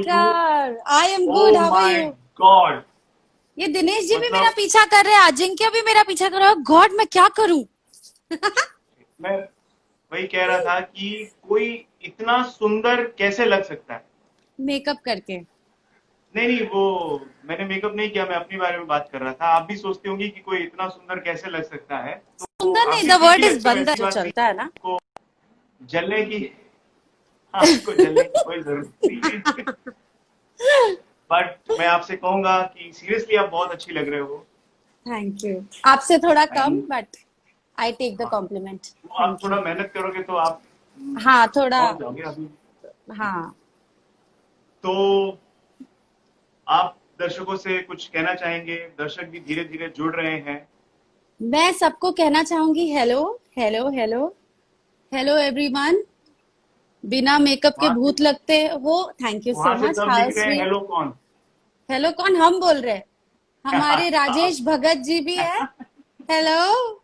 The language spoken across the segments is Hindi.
are you? नमस्कार। I am good, Oh how are my you? God! ये दिनेश जी भी मेरा मतलब पीछा कर रहे हैं, अजिंक्य भी मेरा पीछा कर रहा है। गॉड, मैं क्या करूं? मैं वही कह रहा था कि कोई इतना सुंदर कैसे लग सकता है। मेकअप करके। नहीं नहीं, वो मैंने मेकअप नहीं किया, मैं अपने बारे में बात कर रहा था। आप भी सोचते होंगे कि कोई इतना सुंदर कैसे लग सकता है, तो सुंदर आप नहीं, भी द ठीक वर्ड ही इज लगते हो। बंदर ऐसी जो बात नहीं चलता है ना। है, आपको जलने की आपको जलने की कोई जरूरत नहीं है। बट मैं आपसे कहूंगा कि सीरियसली आप बहुत अच्छी लग रहे हो। Thank you. आपसे थोड़ा कम, and but I take the compliment. आप थैंक यू। थोड़ा मेहनत करोगे तो आप हाँ, थोड़ा। पहुंच जाओगे अभी। हाँ। तो आप दर्शकों से कुछ कहना चाहेंगे? दर्शक भी धीरे धीरे जुड़ रहे हैं। मैं सबको कहना चाहूंगी, hello, hello, hello, hello everyone. बिना मेकअप के वहां से भूत लगते हो। थैंक यू सो वहां से मच, सब हाउ लिख रहे हैं स्वीट। हेलो कौन। हेलो कौन? हम बोल रहे हैं। हमारे राजेश भगत जी भी है। Hello.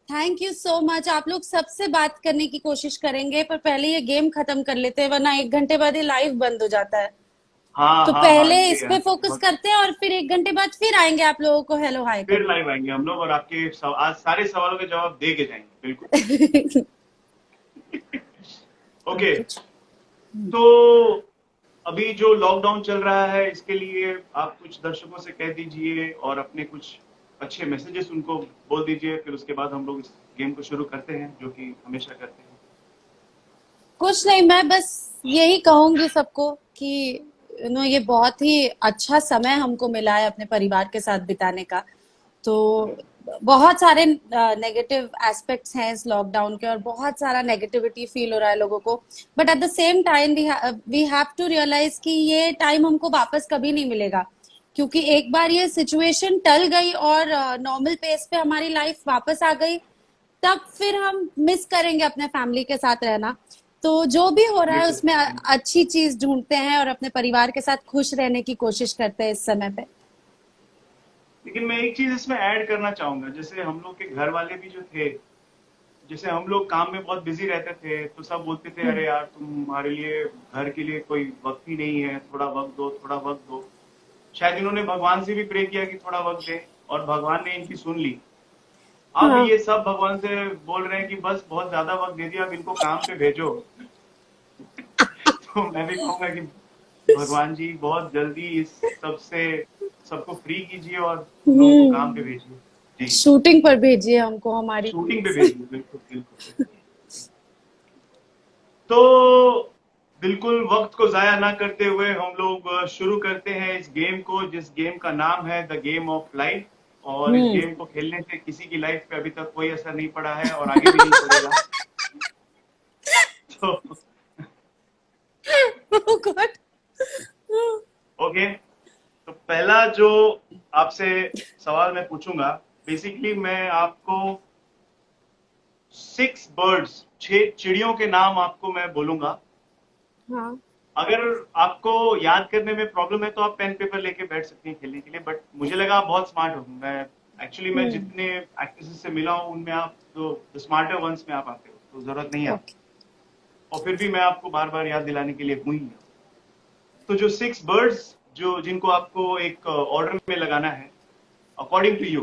Thank you so much. आप लोग सबसे बात करने की कोशिश करेंगे, पर पहले ये गेम खत्म कर लेते हैं, वरना 1 घंटे बाद ये लाइव बंद हो जाता है। हाँ तो हाँ हाँ, पहले ये इस पे फोकस करते हैं और फिर 1 घंटे बाद फिर आएंगे आप लोगों को हेलो हाय फिर करने। लाइव आएंगे हम लोग और आपके आज सारे सवालों के जवाब दे के जाएंगे, बिल्कुल। ओके। कुछ। तो अभी जो लॉकडाउन चल रहा है, इसके लिए आप कुछ दर्शकों से कह दीजिए और अपने कुछ अच्छे मैसेजेस उनको बोल दीजिए, फिर उसके बाद हम लोग इस गेम को शुरू करते हैं, जो कि हमेशा करते हैं। कुछ नहीं, मैं बस यही कहूंगी सबको कि ये बहुत ही अच्छा समय हमको मिला है अपने परिवार के साथ बिताने का। तो बहुत सारे नेगेटिव एस्पेक्ट्स हैं इस लॉकडाउन के, और बहुत सारा नेगेटिविटी फील हो रहा है लोगों को। But at the same time we have to realise कि ये टाइम हमको वापस कभी नहीं मिलेगा, क्योंकि एक बार ये सिचुएशन टल गई और नॉर्मल पेस पे हमारी लाइफ वापस आ गई, तब फिर हम मिस करेंगे अपने फैमिली के साथ रहना। तो जो भी हो रहा है बिल्कुल उसमें बिल्कुल। अच्छी चीज ढूंढते हैं और अपने परिवार के साथ खुश रहने की कोशिश करते हैं इस समय पे। लेकिन मैं एक चीज इसमें ऐड करना चाहूंगा, जैसे हम लोग के घर वाले भी जो थे, जैसे हम लोग काम में बहुत बिजी रहते थे, तो सब बोलते थे हम्म। अरे यार तुम्हारे लिए घर के लिए कोई वक्त ही नहीं है, थोड़ा वक्त दो, थोड़ा वक्त दो। शायद इन्होंने भगवान से भी प्रे किया कि थोड़ा वक्त दे, और भगवान ने इनकी सुन ली। अब हाँ। ये सब भगवान से बोल रहे हैं कि बस बहुत ज्यादा वक्त दे दिया, अब इनको काम पे भेजो। तो मैं भी कहूंगा कि भगवान जी बहुत जल्दी इस सब से सबको फ्री कीजिए और हम लोगों को काम पे हम्म। भेजिए। जी। शूटिंग पर भेजिए हमको हमारी। शूटिंग पे भेजिए, बिल्कुल बिल्कुल बिल्कुल। तो बिल्कुल वक्त को जाया ना करते हुए हम लोग शुरू करते हैं इस गेम को, जिस गेम का नाम है द गेम ऑफ लाइफ। और इस हम्म। गेम को खेलने से किसी की लाइफ पे अभी तक कोई असर नहीं पड़ा है और आगे भी नहीं पड़ेगा। तो Oh God. ओके। तो पहला जो आपसे सवाल मैं पूछूंगा, बेसिकली मैं आपको 6 बर्ड्स, 6 चिड़ियों के नाम आपको मैं बोलूंगा। हाँ। अगर आपको याद करने में प्रॉब्लम है तो आप पेन पेपर लेके बैठ सकती हैं खेलने के लिए, बट मुझे लगा आप बहुत स्मार्ट हो। मैं हम्म। जितने एक्ट्रेसेस से मिला हूं उनमें आप जो स्मार्टर वंस में आप आते हो, तो जरूरत नहीं है आपको। ओके। और फिर भी मैं आपको बार बार याद दिलाने के लिए हूं ही। तो जो 6 बर्ड्स जो जिनको आपको एक ऑर्डर में लगाना है, अकॉर्डिंग टू यू,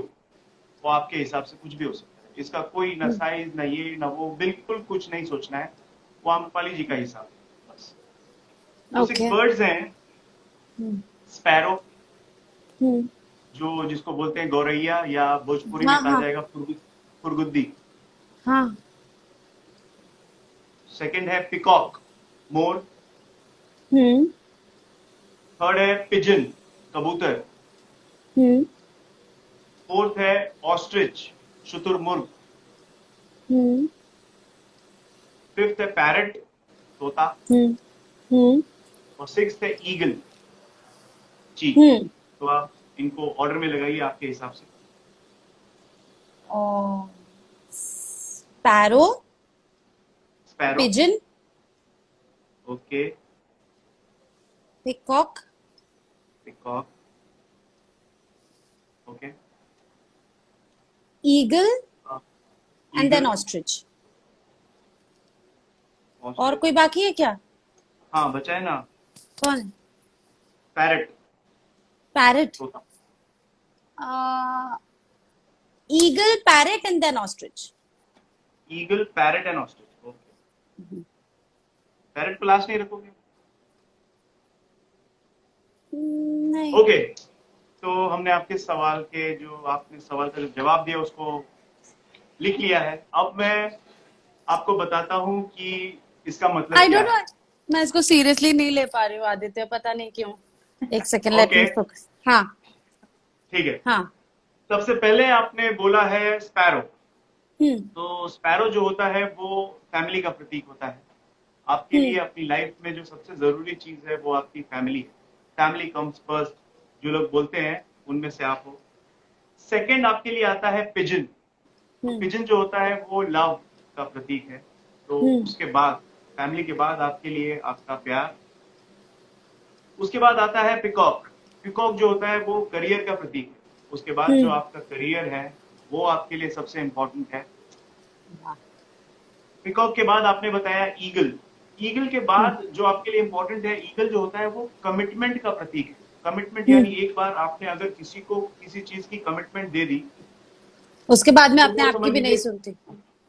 वो आपके हिसाब से कुछ भी हो सकता है। इसका कोई ना साइज ना ये ना वो, बिल्कुल कुछ नहीं सोचना है। वो आम्रपाली जी का हिसाब है बस। तो सिक्स ओके। बर्ड्स हैं। हम्म। स्पैरो, हम्म। जो जिसको बोलते हैं गौरैया, या भोजपुरी में हाँ, कहा हाँ, जाएगा फुरगुद्दी। हाँ। सेकंड है पिकॉक, मोर। हम्म। थर्ड है पिजन, कबूतर। हम्म। फोर्थ है ऑस्ट्रिच, शुतुरमुर्ग। हम्म। फिफ्थ है पैरट, तोता। हम्म। हम्म। और सिक्स्थ है ईगल, चील। हम्म। तो आप इनको ऑर्डर में लगाइए आपके हिसाब से। और sparrow, sparrow. Pigeon, okay. Peacock, peacock. Okay. Eagle and then eagle. Ostrich. और ऑस्ट्रिच। कोई बाकी है क्या? हाँ बचा है ना, कौन है? Parrot, parrot. तोता। Eagle, parrot and then ostrich. Eagle, parrot and ostrich, okay. Parrot को लास्ट नहीं रखोगे? नहीं। ओके, तो हमने आपके सवाल के जो आपने सवाल का जो जवाब दिया उसको लिख लिया है। अब मैं आपको बताता हूं कि इसका मतलब आई क्या डोंट नो, है। मैं इसको सीरियसली नहीं ले पा रही हूँ आदित्य, पता नहीं क्यों। एक सेकेंड, लेट ओके, मी फोकस। हाँ। ठीक है। हाँ। सबसे पहले आपने बोला है स्पैरो। हम्म। तो स्पैरो जो होता है वो फैमिली का प्रतीक होता है। आपके हम्म। लिए अपनी लाइफ में जो सबसे जरूरी चीज है वो आपकी फैमिली है। फैमिली कम्स फर्स्ट, जो लोग बोलते हैं उनमें से आप हो। सेकंड आपके लिए आता है पिजन। तो हम्म। पिजन जो होता है वो लव का प्रतीक है। तो हम्म। उसके बाद फैमिली के बाद आपके लिए आपका प्यार। उसके बाद आता है पिकॉक। पिकॉक जो होता है वो करियर का प्रतीक है। उसके बाद जो हम्म। आपका करियर है वो आपके लिए सबसे इंपॉर्टेंट है। वाह। पिकॉक के बाद आपने बताया ईगल। ईगल के हम्म। बाद जो आपके लिए इंपॉर्टेंट है, ईगल जो होता है वो कमिटमेंट का प्रतीक है। कमिटमेंट हम्म। यानी एक बार आपने अगर किसी को किसी चीज की कमिटमेंट दे दी उसके बाद में तो अपने वो आप की समझ भी नहीं लीजिए, सुनती।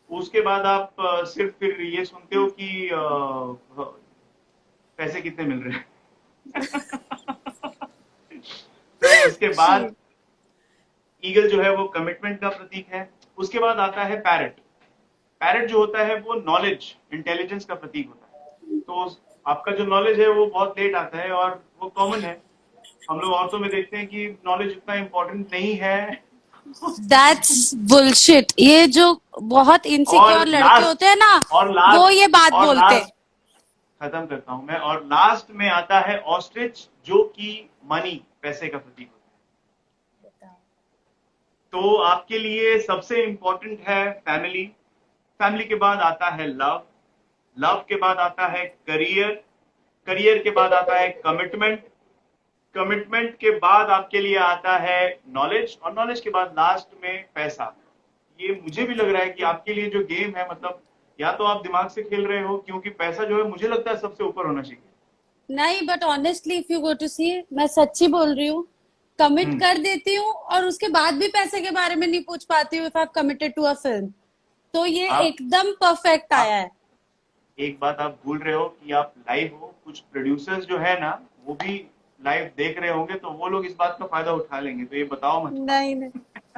उसके बाद आप सिर्फ फिर ये सुनते हो कि पैसे कितने मिल रहे हैं। तो उसके बाद Shit. ईगल जो है वो कमिटमेंट का प्रतीक है। उसके बाद आता है पैरट। पैरट जो होता है वो नॉलेज, इंटेलिजेंस का प्रतीक होता है। तो आपका जो नॉलेज है वो बहुत लेट आता है और वो कॉमन है। हम लोग औरतों में देखते हैं कि नॉलेज इतना इंपॉर्टेंट नहीं है। That's bullshit. ये जो बहुत और इनसिक्योर लड़के लास्ट होते हैं ना, और वो लास्ट ये बात और बोलते हैं। लास्ट खत्म करता हूं मैं। और लास्ट में आता है ऑस्ट्रिच, जो कि मनी, पैसे का प्रतीक होता है। तो आपके लिए सबसे इंपॉर्टेंट है फैमिली। फैमिली के बाद आता है लव। लव के बाद आता है करियर। करियर के बाद आता है कमिटमेंट। कमिटमेंट के बाद आपके लिए आता है नॉलेज, और नॉलेज के बाद लास्ट में पैसा। ये मुझे भी लग रहा है कि आपके लिए जो गेम है, मतलब या तो आप दिमाग से खेल रहे हो, क्योंकि पैसा जो है मुझे लगता है सबसे ऊपर होना चाहिए। नहीं, but honestly if you go to see, मैं सच्ची बोल रही हूँ। Commit hmm. कर देती हूँ और उसके बाद भी पैसे के बारे में नहीं पूछ पाती हूँ, if I committed to a film. तो ये आप एकदम परफेक्ट आप आया है। एक बात आप भूल रहे हो कि आप लाइव हो। कुछ प्रोड्यूसर्स जो है ना, वो भी लाइव देख रहे होंगे, तो वो लोग इस बात का फायदा उठा लेंगे, तो ये बताओ मत। नहीं नहीं,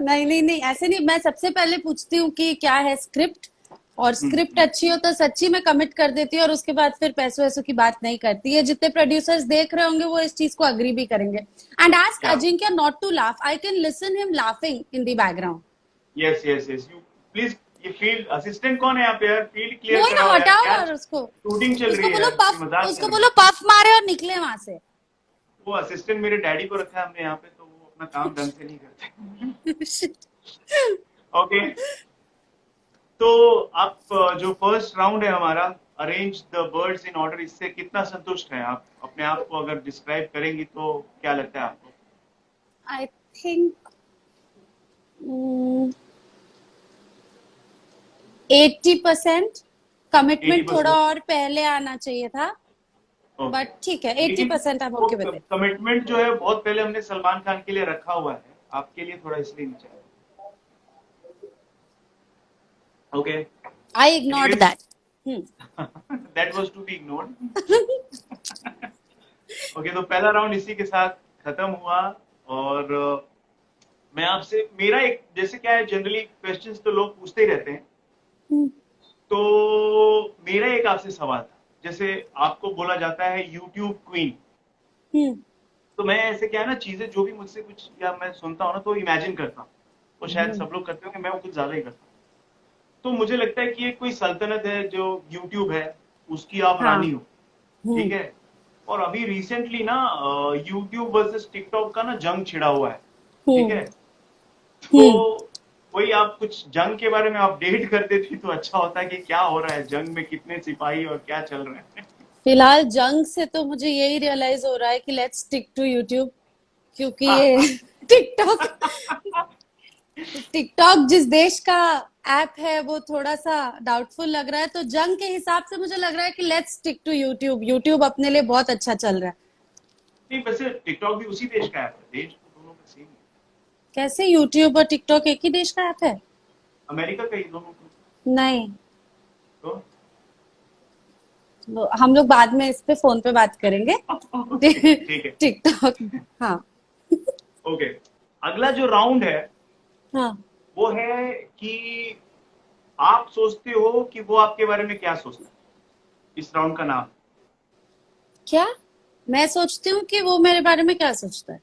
नहीं नहीं नहीं, ऐसे नहीं। मैं सबसे पहले पूछती हूँ कि क्या है स्क्रिप्ट, और स्क्रिप्ट हम्म। अच्छी हो तो सच्ची में कमिट कर देती हूँ, और उसके बाद फिर पैसों वैसों की बात नहीं करती है। जितने प्रोड्यूसर्स देख रहे होंगे वो इस चीज को अग्री भी करेंगे। एंड आस्क क्या? Ajinkya not to laugh, I can listen him laughing in the background. Yes yes yes, you please. ये फील्ड असिस्टेंट कौन है यहाँ पे यार? फील्ड क्लियर वो ही ना, कराओ यार, हटाओ क्या और उसको। शूटिंग चल उसको रही है बोलो यार, ये पफ, मजाक कर उसको रहे हैं। बोलो पफ मारे और निकले वहां से। वो असिस्टेंट मेरे डैडी को रखा है हमने यहाँ पे, तो वो अपना काम ढंग से नहीं करते। ओके, तो आप जो फर्स्ट राउंड है हमारा, arrange the birds in order, इससे कितना संतुष्ट हैं आप? अपने आप को अगर डिस्क्राइब करेंगी तो क्या लगता है आपको? I think 80%। कमिटमेंट थोड़ा 80%? और पहले आना चाहिए था, ओके। बट ठीक है, एट्टी लेकिन परसेंट आई एम वो ओके विद इट। कमिटमेंट जो है बहुत पहले हमने सलमान खान के लिए रखा हुआ है, आपके लिए थोड़ा इसलिए नीचे है। Okay, I ignored anyways, that. That was to be ignored. Okay, तो पहला राउंड इसी के साथ खत्म हुआ। और मैं आपसे, मेरा एक, जैसे क्या है, जनरली क्वेश्चंस तो लोग पूछते ही रहते हैं, तो मेरा एक आपसे सवाल था। जैसे आपको बोला जाता है यूट्यूब क्वीन, तो मैं ऐसे क्या है ना, चीजें जो भी मुझसे कुछ या मैं सुनता हूँ ना तो इमेजिन करता हूँ। तो शायद सब लोग करते होंगे, मैं वो कुछ ज्यादा ही करता हूँ। तो मुझे लगता है कि ये कोई सल्तनत है जो यूट्यूब है, उसकी आप हाँ। रानी हो। ठीक है। और अभी रिसेंटली ना यूट्यूब वर्सेस टिकटॉक का ना जंग छिड़ा हुआ है। ठीक है। तो वही, आप कुछ जंग के बारे में अपडेट कर देती तो अच्छा होता है कि क्या हो रहा है जंग में, कितने सिपाही और क्या चल रहे हैं। फिलहाल जंग से तो मुझे यही रियलाइज हो रहा है कि लेट्स स्टिक टू यूट्यूब, क्योंकि ये टिकटॉक टिकटॉक जिस देश का ऐप है वो थोड़ा सा डाउटफुल लग रहा है, तो जंग के हिसाब से मुझे लग रहा है कि let's stick to YouTube. YouTube अपने लिए बहुत अच्छा चल रहा है। नहीं, वैसे टिकटॉक भी उसी देश का ऐप है, देश तो दोनों का सेम है। कैसे यूट्यूब और टिकटॉक एक ही देश का ऐप है? अमेरिका का ही दोनों का। नहीं, तो हम लोग बाद में इस पे फोन पे बात करेंगे। ओके, ठीक है। टिकटॉक। हाँ। ओके, अगला जो राउंड है हाँ। वो है कि आप सोचते हो कि वो आपके बारे में क्या सोचता है। इस राउंड का नाम। क्या? मैं सोचती हूँ कि वो मेरे बारे में क्या सोचता है।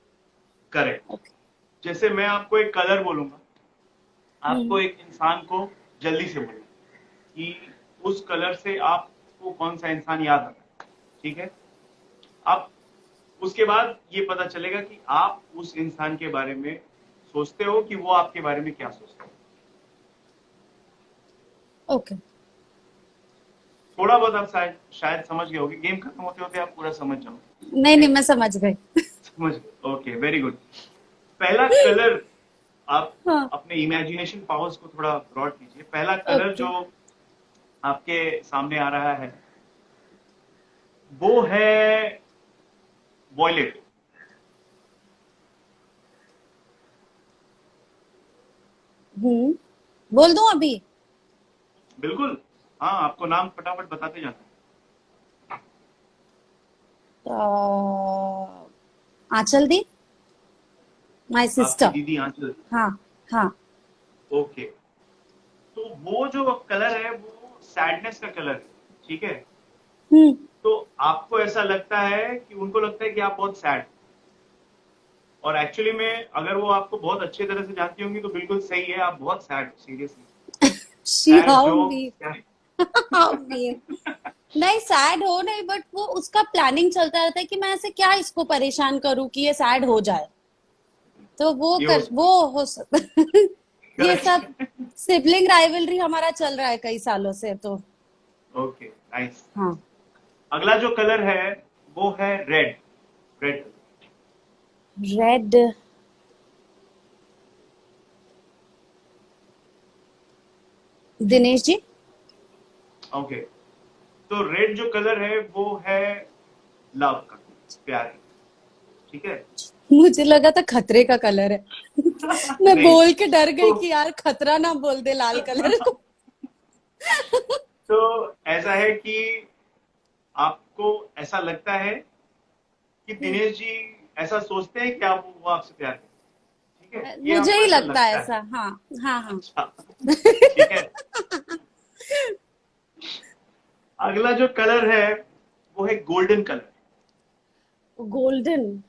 करेक्ट। ओके। जैसे मैं आपको एक कलर बोलूंगा, आपको हम्म। एक इंसान को जल्दी से बोलना कि उस कलर से आपको कौन सा इंसान याद आता है। ठीक है। अब उसके बाद ये पता चलेगा कि आप उस इंसान के बारे में सोचते हो कि वो आपके बारे में क्या सोचता है। ओके। थोड़ा बहुत आप शायद शायद समझ गए होगे, गेम खत्म होते होते आप पूरा समझ जाओगे। नहीं ओके, नहीं, मैं समझ गई। समझ गए। Okay, very good. पहला कलर, आप हाँ। अपने इमेजिनेशन पावर्स को थोड़ा ब्रॉड कीजिए। पहला कलर ओके। जो आपके सामने आ रहा है वो है वॉयलेट। हम्म। बोल दूं अभी? बिल्कुल। हाँ, आपको नाम फटाफट बताते जाना आंचल दी, माय है। आपकी सिस्टर। दीदी आंचल। हाँ। हाँ। ओके, तो वो जो कलर है वो सैडनेस का कलर है। ठीक है। हम्म। तो आपको ऐसा लगता है कि उनको लगता है कि आप बहुत सैड, और एक्चुअली में अगर वो आपको बहुत अच्छे तरह से जानती होंगी तो बिल्कुल सही है, आप बहुत सैड हो, seriously. She said how joke. Me. How me. नहीं, सैड हो नहीं, बट वो उसका प्लानिंग चलता रहता है कि मैं ऐसे क्या इसको परेशान करूं कि ये सैड हो जाए। तो ये हो वो हो ये सब करेक्ट। सिबलिंग राइवलरी हमारा चल रहा है कई सालों से, तो ओके, नाइस। हाँ। अगला जो कलर है वो है red. Red. Red. Dinesh ji. Okay, तो रेड जो कलर है वो है लव का, प्यार का। ठीक है। मुझे लगा था खतरे का कलर है। मैं नहीं, बोल के डर गई तो कि यार खतरा ना बोल दे लाल कलर को। तो ऐसा है कि आपको ऐसा लगता है कि दिनेश जी ऐसा सोचते हैं कि आप वो आपसे प्यार करते हैं। ठीक है, ये मुझे आपको ही ऐसा लगता है लगता है। ऐसा। हाँ। हाँ। हाँ। अच्छा, ठीक है। अगला जो कलर है वो है golden colour. Golden.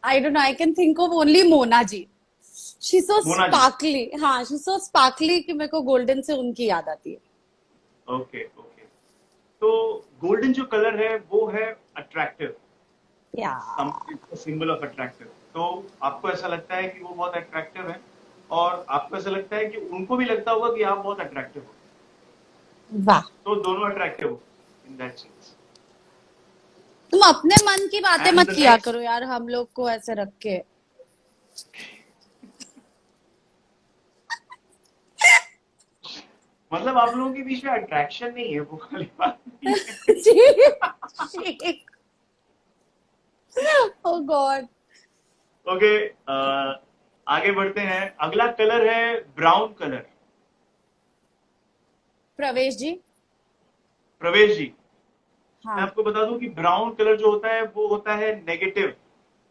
I don't know, I can think of only Mona ji. She so Mona ji. Sparkly. हाँ, शी सो स्पार्कली कि मेरे को गोल्डन से उनकी याद आती है। ओके ओके, तो गोल्डन जो कलर है वो है अट्रैक्टिव। यार। Symbol of attractive. तो आपको ऐसा लगता है कि वो बहुत अट्रैक्टिव है, और आपको ऐसा लगता है कि उनको भी लगता होगा कि आप बहुत अट्रैक्टिव हो। वाह। तो दोनों अट्रैक्टिव हो इन दैट सेंस। तुम अपने मन की बातें एंड मत द किया नेक्स्ट, करो यार हम लोग को ऐसे रख के। मतलब आप लोगों के बीच में अट्रैक्शन नहीं है, वो वाली बात नहीं है। ओ गॉड। ओके, आगे बढ़ते हैं। अगला कलर है ब्राउन कलर। प्रवेश जी। प्रवेश जी, मैं हाँ। आपको बता दूं कि ब्राउन कलर जो होता है वो होता है नेगेटिव।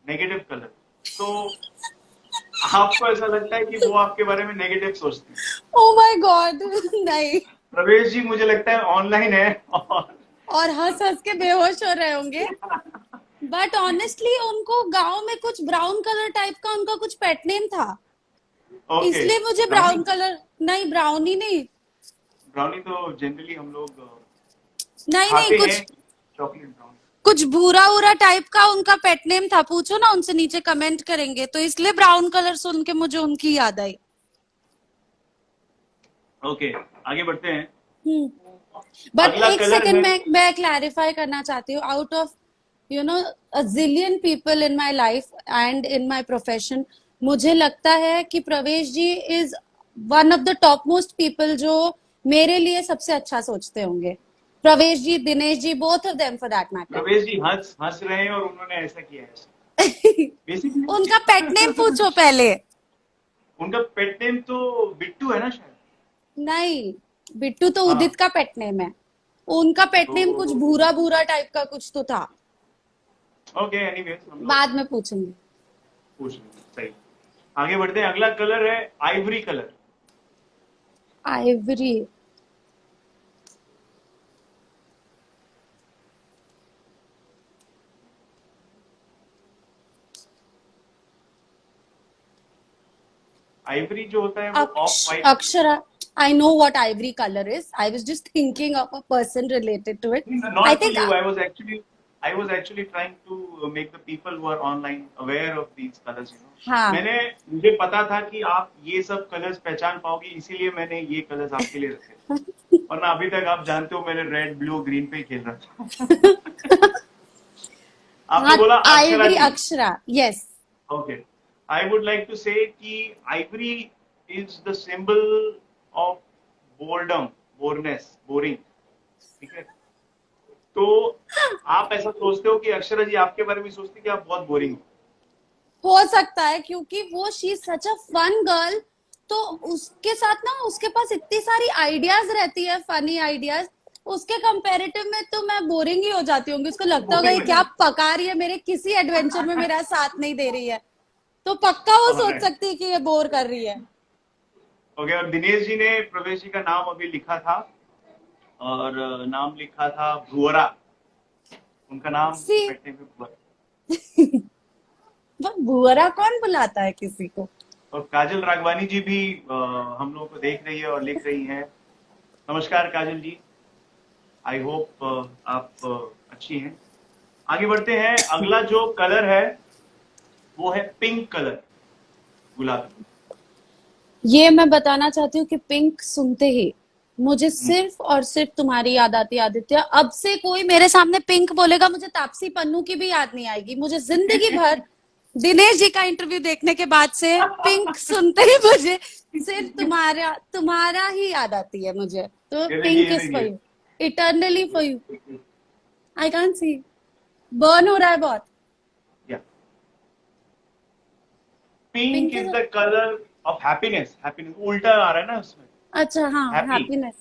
Negative colour. तो आपको ऐसा लगता है कि वो आपके बारे में नेगेटिव सोचते हैं। Oh my God. नहीं। प्रवेश जी मुझे लगता है ऑनलाइन है, और और हंस हंस के बेहोश हो रहे होंगे। बट ऑनेस्टली उनको गांव में कुछ ब्राउन कलर टाइप का उनका कुछ पेट नेम था, ओके। इसलिए मुझे ब्राउनी। Brown colour. नहीं, ब्राउनी नहीं। ब्राउनी तो जनरली हम लोग नहीं नहीं, खाते हैं, कुछ चॉकलेट ब्राउनी। कुछ भूरा उरा टाइप का उनका पेट नेम था। पूछो ना उनसे, नीचे कमेंट करेंगे, तो इसलिए ब्राउन कलर सुन के मुझे उनकी याद आई। ओके, आगे बढ़ते हैं। हम्म। बट अगला एक कलर सेकंड, है। मैं क्लैरिफाई करना चाहती हूँ। Out of you know a zillion people in my life and in my profession, मुझे लगता है कि Pravesh ji is one of the top most people जो मेरे लिए सबसे अच्छा सोचते होंगे। Pravesh ji, Dinesh ji, both of them for that matter. Pravesh ji हंस हंस रहे हैं और उन्होंने ऐसा किया है बेसिकली। उनका पेट नेम पूछो पहले। उनका पेट नेम तो बिट्टू है ना शायद। नहीं, बिट्टू तो हाँ, उदित का पेट नेम है। उनका पेट तो नेम कुछ भूरा भूरा टाइप का कुछ तो था। ओके, एनीवेज हम लोग बाद में पूछेंगे। पूछ लेंगे। सही, आगे बढ़ते हैं। अगला कलर है आइवरी कलर। आइवरी। आइवरी जो होता है वो of white. Akshara, I know what ivory color is. I was just thinking of a person related to it. I Not to think, you. I was actually trying to make the people who are online aware of these colors. हाँ, मुझे पता था कि आप ये सब कलर्स पहचान पाओगे, इसीलिए मैंने ये कलर्स आपके लिए रखे थे। वरना अभी तक आप जानते हो मैंने रेड ब्लू ग्रीन पे ही खेल रहा था। आपने हाँ, बोला Akshara ivory ji. Akshara. Yes. Okay, I would like to say कि ivory is the symbol of boredom, boreness, boring. ठीक है, तो आप ऐसा सोचते हो कि अक्षरा जी आपके बारे में सोचती कि आप बहुत बोरिंग हो। हो सकता है क्योंकि वो she is such a fun girl. तो उसके साथ ना उसके पास इतनी सारी आइडियाज रहती है, फनी आइडियाज। उसके कंपैरेटिव में तो मैं बोरिंग ही हो जाती होंगी। उसको लगता होगा बोरिंग ये हो क्या जाए। पका रही है, मेरे किसी एडवेंचर में मेरा साथ नहीं दे रही है। तो पक्का वो सोच ऑलराइट, सकती है कि ये बोर कर रही है। ओके। और दिनेश जी ने प्रवेश जी का नाम अभी लिखा था, और नाम लिखा था भुवरा। उनका नाम सी बैठने में भुवरा। बुआरा कौन बुलाता है किसी को। और काजल राघवानी जी भी हम लोगों को देख रही है और लिख रही हैं। नमस्कार काजल जी, आई होप आप अच्छी हैं। आगे बढ़ते हैं। अगला जो कलर है वो है पिंक कलर, गुलाबी। ये मैं बताना चाहती हूँ कि पिंक सुनते ही मुझे हम्म। सिर्फ और सिर्फ तुम्हारी याद आती है आदित्य। अब से कोई मेरे सामने पिंक बोलेगा मुझे तापसी पन्नू की भी याद नहीं आएगी। मुझे जिंदगी भर दिनेश जी का इंटरव्यू देखने के बाद से पिंक सुनते ही मुझे सिर्फ तुम्हारा तुम्हारा ही याद आती है मुझे। तो ये देखिए, पिंक ये इज फॉर देखिए। You, eternally for you. I can't see, burn हो रहा है बहुत। या, pink pink is is, the colour of happiness. Happiness उल्टा आ रहा है ना उसमें, अच्छा हाँ, हैप्पी। हैप्पीनेस।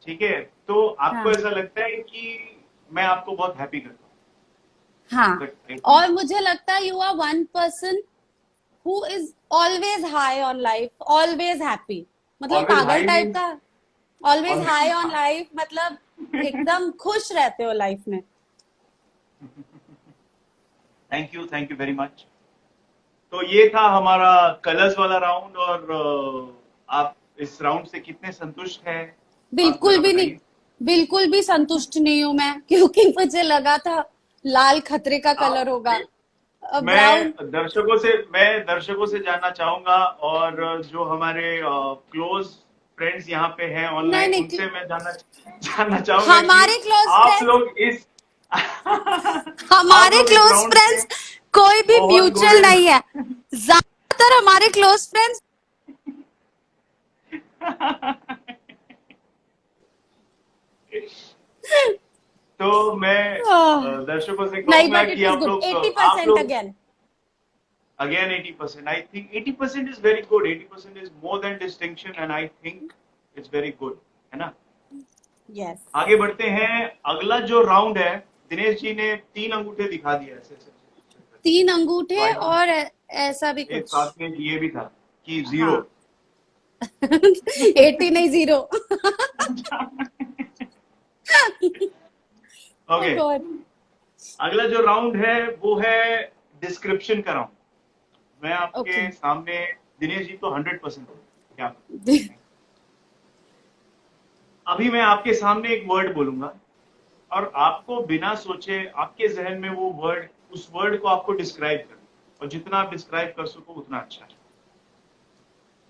ठीक है, तो आपको हाँ ऐसा लगता है कि मैं आपको बहुत हैप्पी करता हाँ। हूँ। और मुझे लगता है you are one person who is always high on life, always happy। मतलब ऑलवेज पागल हाई टाइप मीन्स का। always high on always. life मतलब एकदम खुश रहते हो लाइफ में। Thank you very much. तो ये था हमारा कलर्स वाला राउंड, और आप इस राउंड से कितने संतुष्ट हैं, आप बिल्कुल जरा भी नहीं, बताइए। बिल्कुल भी संतुष्ट नहीं हूं मैं, क्योंकि मुझे लगा था लाल खतरे का आप कलर होगा। ब्राउन। मैं दर्शकों से जानना चाहूंगा, और जो हमारे क्लोज फ्रेंड्स यहाँ पे हैं नहीं ऑनलाइन, नहीं उनसे मैं जानना जानना चाहूंगा कि हमारे क्लोज आप फ्रेंड्स, लोग इस आप हमारे लोग इस क्लोज राउंड से फ्रेंड्स कोई भी बहुत म्यूचुअल गोरे। नहीं है। ज्यादातर हमारे क्लोज फ्रेंड्स। तो मैं दर्शकों से नहीं, कहूंगा बट इट कि इज आप गुड, लोग एटी आप परसेंट लोग again. again 80%. I think 80% is very good. 80% is more than distinction, and I think it's very good, है ना। यस। आगे बढ़ते हैं। अगला जो राउंड है, दिनेश जी ने 3 अंगूठे दिखा दिया ऐसे ऐसे ऐसे। तीन तो अंगूठे आई थिंक और ऐसा भी एक कुछ। साथ में ये भी था कि जीरो। हाँ। 80 नहीं, 0। Oh okay, God. अगला जो राउंड है वो है डिस्क्रिप्शन का राउंड। मैं ओके। आपके सामने, दिनेश जी तो 100% क्या, अभी मैं आपके सामने एक वर्ड बोलूंगा, और आपको बिना सोचे आपके जहन में वो वर्ड, उस वर्ड को आपको डिस्क्राइब करना, और जितना आप डिस्क्राइब कर सको उतना अच्छा है।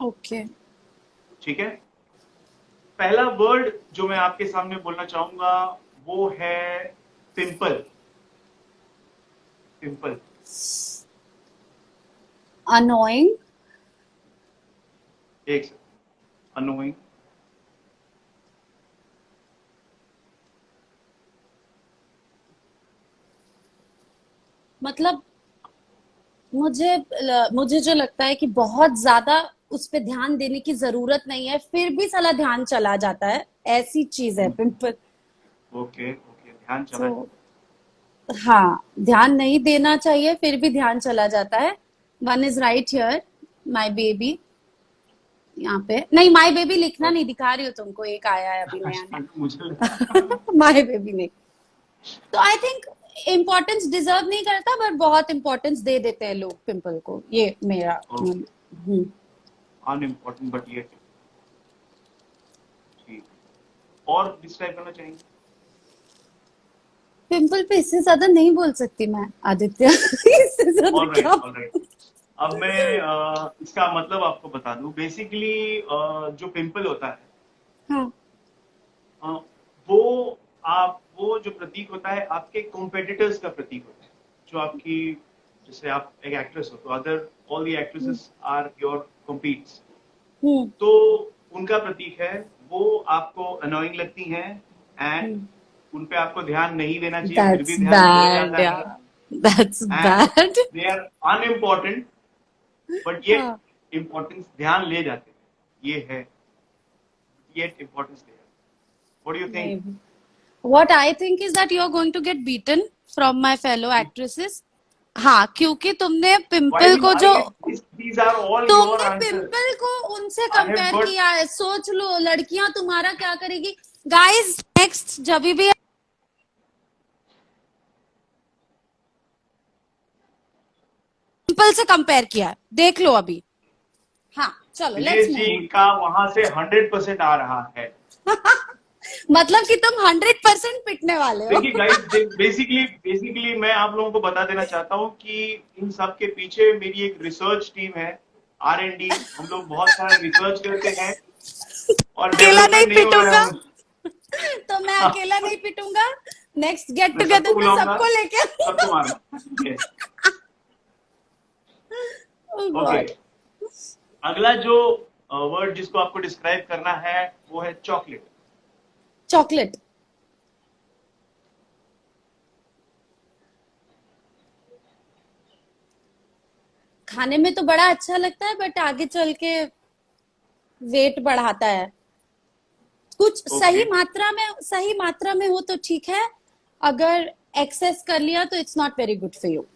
ओके। ठीक है, पहला वर्ड जो मैं आपके सामने बोलना चाहूंगा वो है पिंपल। पिंपल? अनोइंग। एक सेकंड, अनोइंग। मतलब मुझे मुझे जो लगता है कि बहुत ज्यादा उस पे ध्यान देने की जरूरत नहीं है, फिर भी साला ध्यान चला जाता है, ऐसी चीज है पिंपल। ओके ओके, ध्यान चला तो हाँ, ध्यान नहीं देना चाहिए फिर भी ध्यान चला जाता है। One is right here, my baby. यहाँ पे नहीं, माई बेबी लिखना नहीं, दिखा रही हो तुमको, एक आया है अभी नया जाए। मुझे नया। माई बेबी नहीं। तो आई थिंक इम्पोर्टेंस डिजर्व नहीं करता, बट बहुत इम्पोर्टेंस दे देते हैं लोग पिंपल को, ये मेरा अनइम्पोर्टेंट बट ये ठीक। और डिस्क्राइब करना चाहेंगे? पिंपल पे इससे ज्यादा नहीं बोल सकती मैं आदित्य। इससे ज्यादा ऑलराइट क्या। ऑलराइट। अब मैं इसका मतलब आपको बता दूं। बेसिकली जो पिंपल होता है, हाँ। अ, वो जो प्रतीक होता है आपके कॉम्पिटिटर्स का प्रतीक होता है। जो आपकी, जैसे आप एक एक्ट्रेस हो तो other all the actresses are your competes, hmm. तो उनका प्रतीक है। वो आपको अनोइंग लगती हैं एंड उन पे आपको ध्यान नहीं देना चाहिए, फिर भी दैट्स ध्यान दिया बैड जाता है। यार, that's and bad. They are unimportant but ये हाँ। इम्पोर्टेंस ध्यान ले जाते हैं, ये है, ये इम्पोर्टेंस ले जाते हैं। What do you think? Maybe. What I think is that you're going to get beaten from my fellow actresses. हाँ, क्योंकि तुमने Why पिंपल will को I? जो These are all your तुमने answers. पिंपल को उनसे I have कंपेयर got किया है, सोच लो लड़कियां तुम्हारा क्या करेगी। गाइस नेक्स्ट जब भी पिंपल से कंपेयर किया है, देख लो अभी। हाँ चलो, let's Dinesh move ji on. का वहां से 100% आ रहा है। मतलब कि तुम 100% पिटने वाले हो। देखिए गाइस, बेसिकली मैं आप लोगों को बता देना चाहता हूँ कि इन सब के पीछे मेरी एक रिसर्च टीम है, R&D। हम लोग बहुत सारा रिसर्च करते हैं और अकेला नहीं डेवलपमेंट नहीं हो रहा पिटूंगा, है। तो मैं अकेला नहीं पिटूंगा। नेक्स्ट गेट मैं सबको टुगेदर में बुलाऊंगा, सबको लेके सबको मारूंगा। यस। Oh okay, God. अगला जो वर्ड जिसको आपको डिस्क्राइब करना है वो है चॉकलेट। चॉकलेट। खाने में तो बड़ा अच्छा लगता है, बट आगे चल के वेट बढ़ाता है। कुछ ओके सही मात्रा में हो तो ठीक है, अगर एक्सेस कर लिया तो it's not very good for you.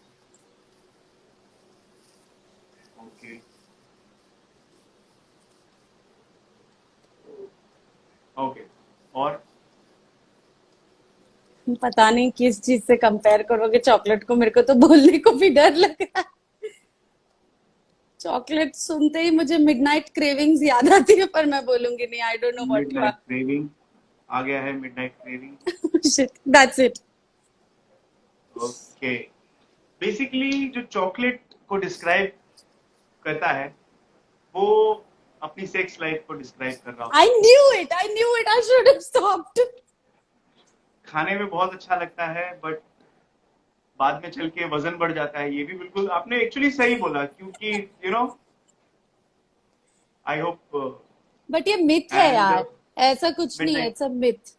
Okay okay. और पता नहीं किस चीज से कंपेयर करोगे चॉकलेट को, मेरे को तो बोलने को भी डर लग रहा है। चॉकलेट सुनते ही मुझे मिडनाइट क्रेविंग्स याद आती है, पर मैं बोलूंगी नहीं, I don't know what you midnight craving आ गया है, midnight craving. Are. Shit, that's it. Okay, basically जो चॉकलेट को डिस्क्राइब करता है वो अपनी सेक्स लाइफ को डिस्क्राइब कर रहा होता I knew it, I knew it, I should have stopped. है। खाने में बहुत अच्छा लगता है बट बाद में चल के वजन बढ़ जाता है। ये भी बिल्कुल आपने एक्चुअली सही बोला, क्योंकि आई होप। बट ये मिथ है एंड यार, ऐसा कुछ नहीं है, midnight it's a myth.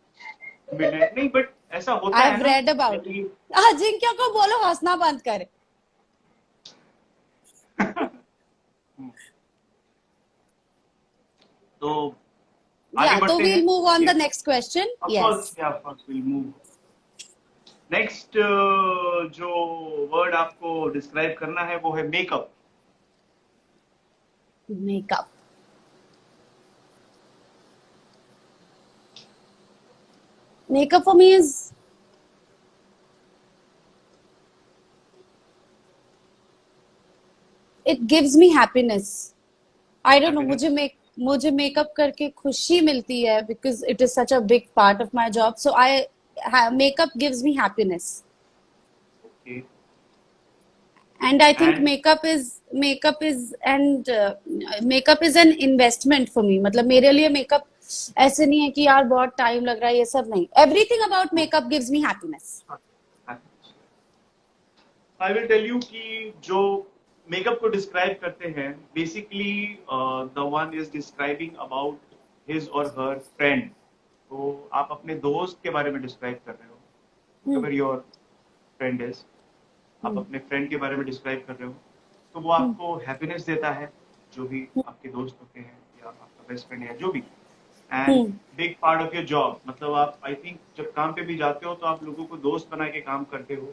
Midnight नहीं, बट ऐसा होता आई है हैव ना रेड अबाउट कि इट। अजिंक्य को बोलो हंसना बंद करे। तो या आगे तो बढ़ते वील हैं। Move on the next question. Of yes. Course, yeah of course will move. Next जो वर्ड आपको डिस्क्राइब करना है वो है makeup. Makeup. Makeup for me is it gives me happiness. I don't know, मुझे मेकअप करके खुशी मिलती है, because it is such a big part of my job. So I makeup gives me happiness. Okay And I think and makeup is an investment for me. मतलब मेरे लिए मेकअप ऐसे नहीं है कि यार बहुत टाइम लग रहा है, ये सब नहीं। Everything about makeup gives me happiness. I will tell you कि जो मेकअप को डिस्क्राइब करते हैं basically the one is describing about his और हर फ्रेंड। तो आप अपने दोस्त के बारे में डिस्क्राइब कर रहे हो, हम्म अगर योर फ्रेंड इज, आप हम्म अपने फ्रेंड के बारे में डिस्क्राइब कर रहे हो, तो वो हम्म आपको हैप्पीनेस देता है, जो भी आपके दोस्त होते हैं या आपका बेस्ट फ्रेंड है जो भी। And hmm big part of your job, मतलब आप आई थिंक जब काम पे भी जाते हो तो आप लोगों को दोस्त बना के काम करते हो,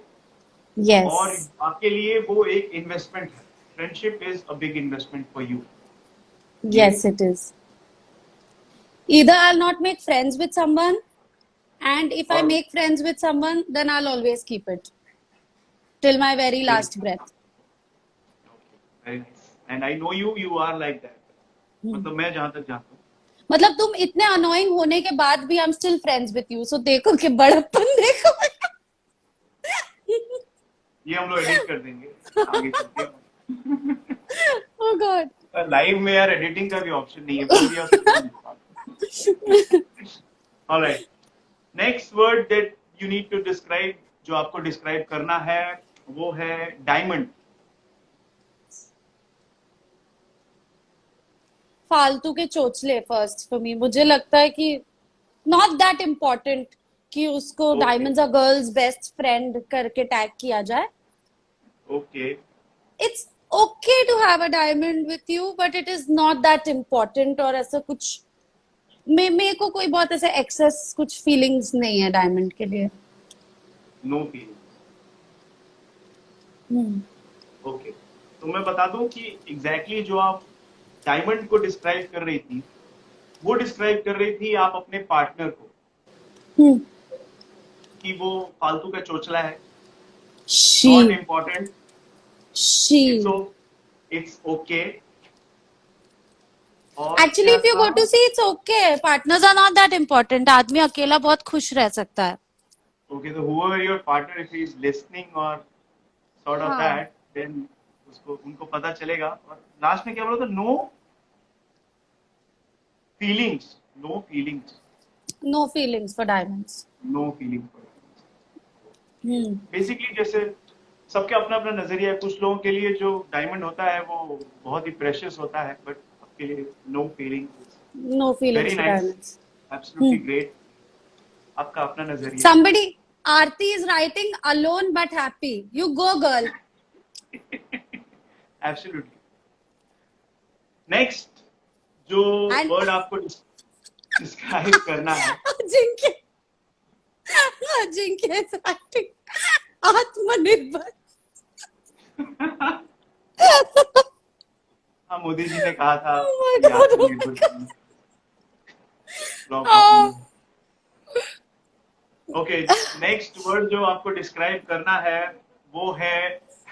यस और आपके लिए वो एक इन्वेस्टमेंट है। Friendship is a big investment for you. ये yes it is either I'll not make friends with someone, and if I और make friends with someone, then I'll always keep it till my very very last breath. Nice, and I know you, you are like that. Hmm. मतलब मैं जहां तक जानता हूँ, मतलब तुम इतने अनोइंग होने के बाद भी I am still friends with you, so देखो कि बड़प्पन देखो। ये हम लोग एडिट कर देंगे आगे चल के। ओह गॉड। लाइव में यार एडिटिंग का भी ऑप्शन नहीं है, बोल दिया उसको। Alright, next word that you need to describe, जो आपको डिस्क्राइब करना है, वो है डायमंड। फालतू के चोचले फर्स्ट फॉर मी, मुझे लगता है कि नॉट दैट इम्पोर्टेंट कि उसको okay, diamonds are girls best friend करके टैग किया जाए। Okay, it's okay to have a diamond with you, but it is not that important, और ऐसा कुछ मेरे को कोई बहुत ऐसे एक्सेस कुछ फीलिंग्स नहीं है डायमंड के लिए। Know feeling. हम्म ओके, तो मैं बता दूं कि एग्जैक्टली जो आप डायमंड को डिस्क्राइब कर रही थी, वो डिस्क्राइब कर रही थी आप अपने पार्टनर को, हम्म कि वो फालतू का चोचला है, not she important, she it's it's okay. और एक्चुअली क्या इफ यू था? Go to see it's okay, partners are not that important, आदमी अकेला बहुत खुश रह सकता है। ओके, तो whoever your partner, if he is listening or sort of हाँ, that, then उसको उनको पता चलेगा। और लास्ट में क्या बोला था? No feelings, no feelings, no feelings for diamonds. No feelings. Hmm basically जैसे सबके अपना अपना नजरिया है, कुछ लोगों के लिए जो डायमंड होता है वो बहुत ही प्रेशियस होता है, बट आपके लिए no feelings. No very feelings for nice, diamonds. Absolutely great, आपका अपना नजरिया है। Somebody, Aarti is writing alone but happy. You go, girl. Absolutely. Next जो And वर्ड आपको डिस्क्राइब करना है, Jinky, Jinky is writing Atmanirbhar. हाँ, मोदी जी ने कहा था Oh my कि God, oh my आत्मनिर्भर God. Block of Oh, okay, next word जो आपको डिस्क्राइब करना है वो है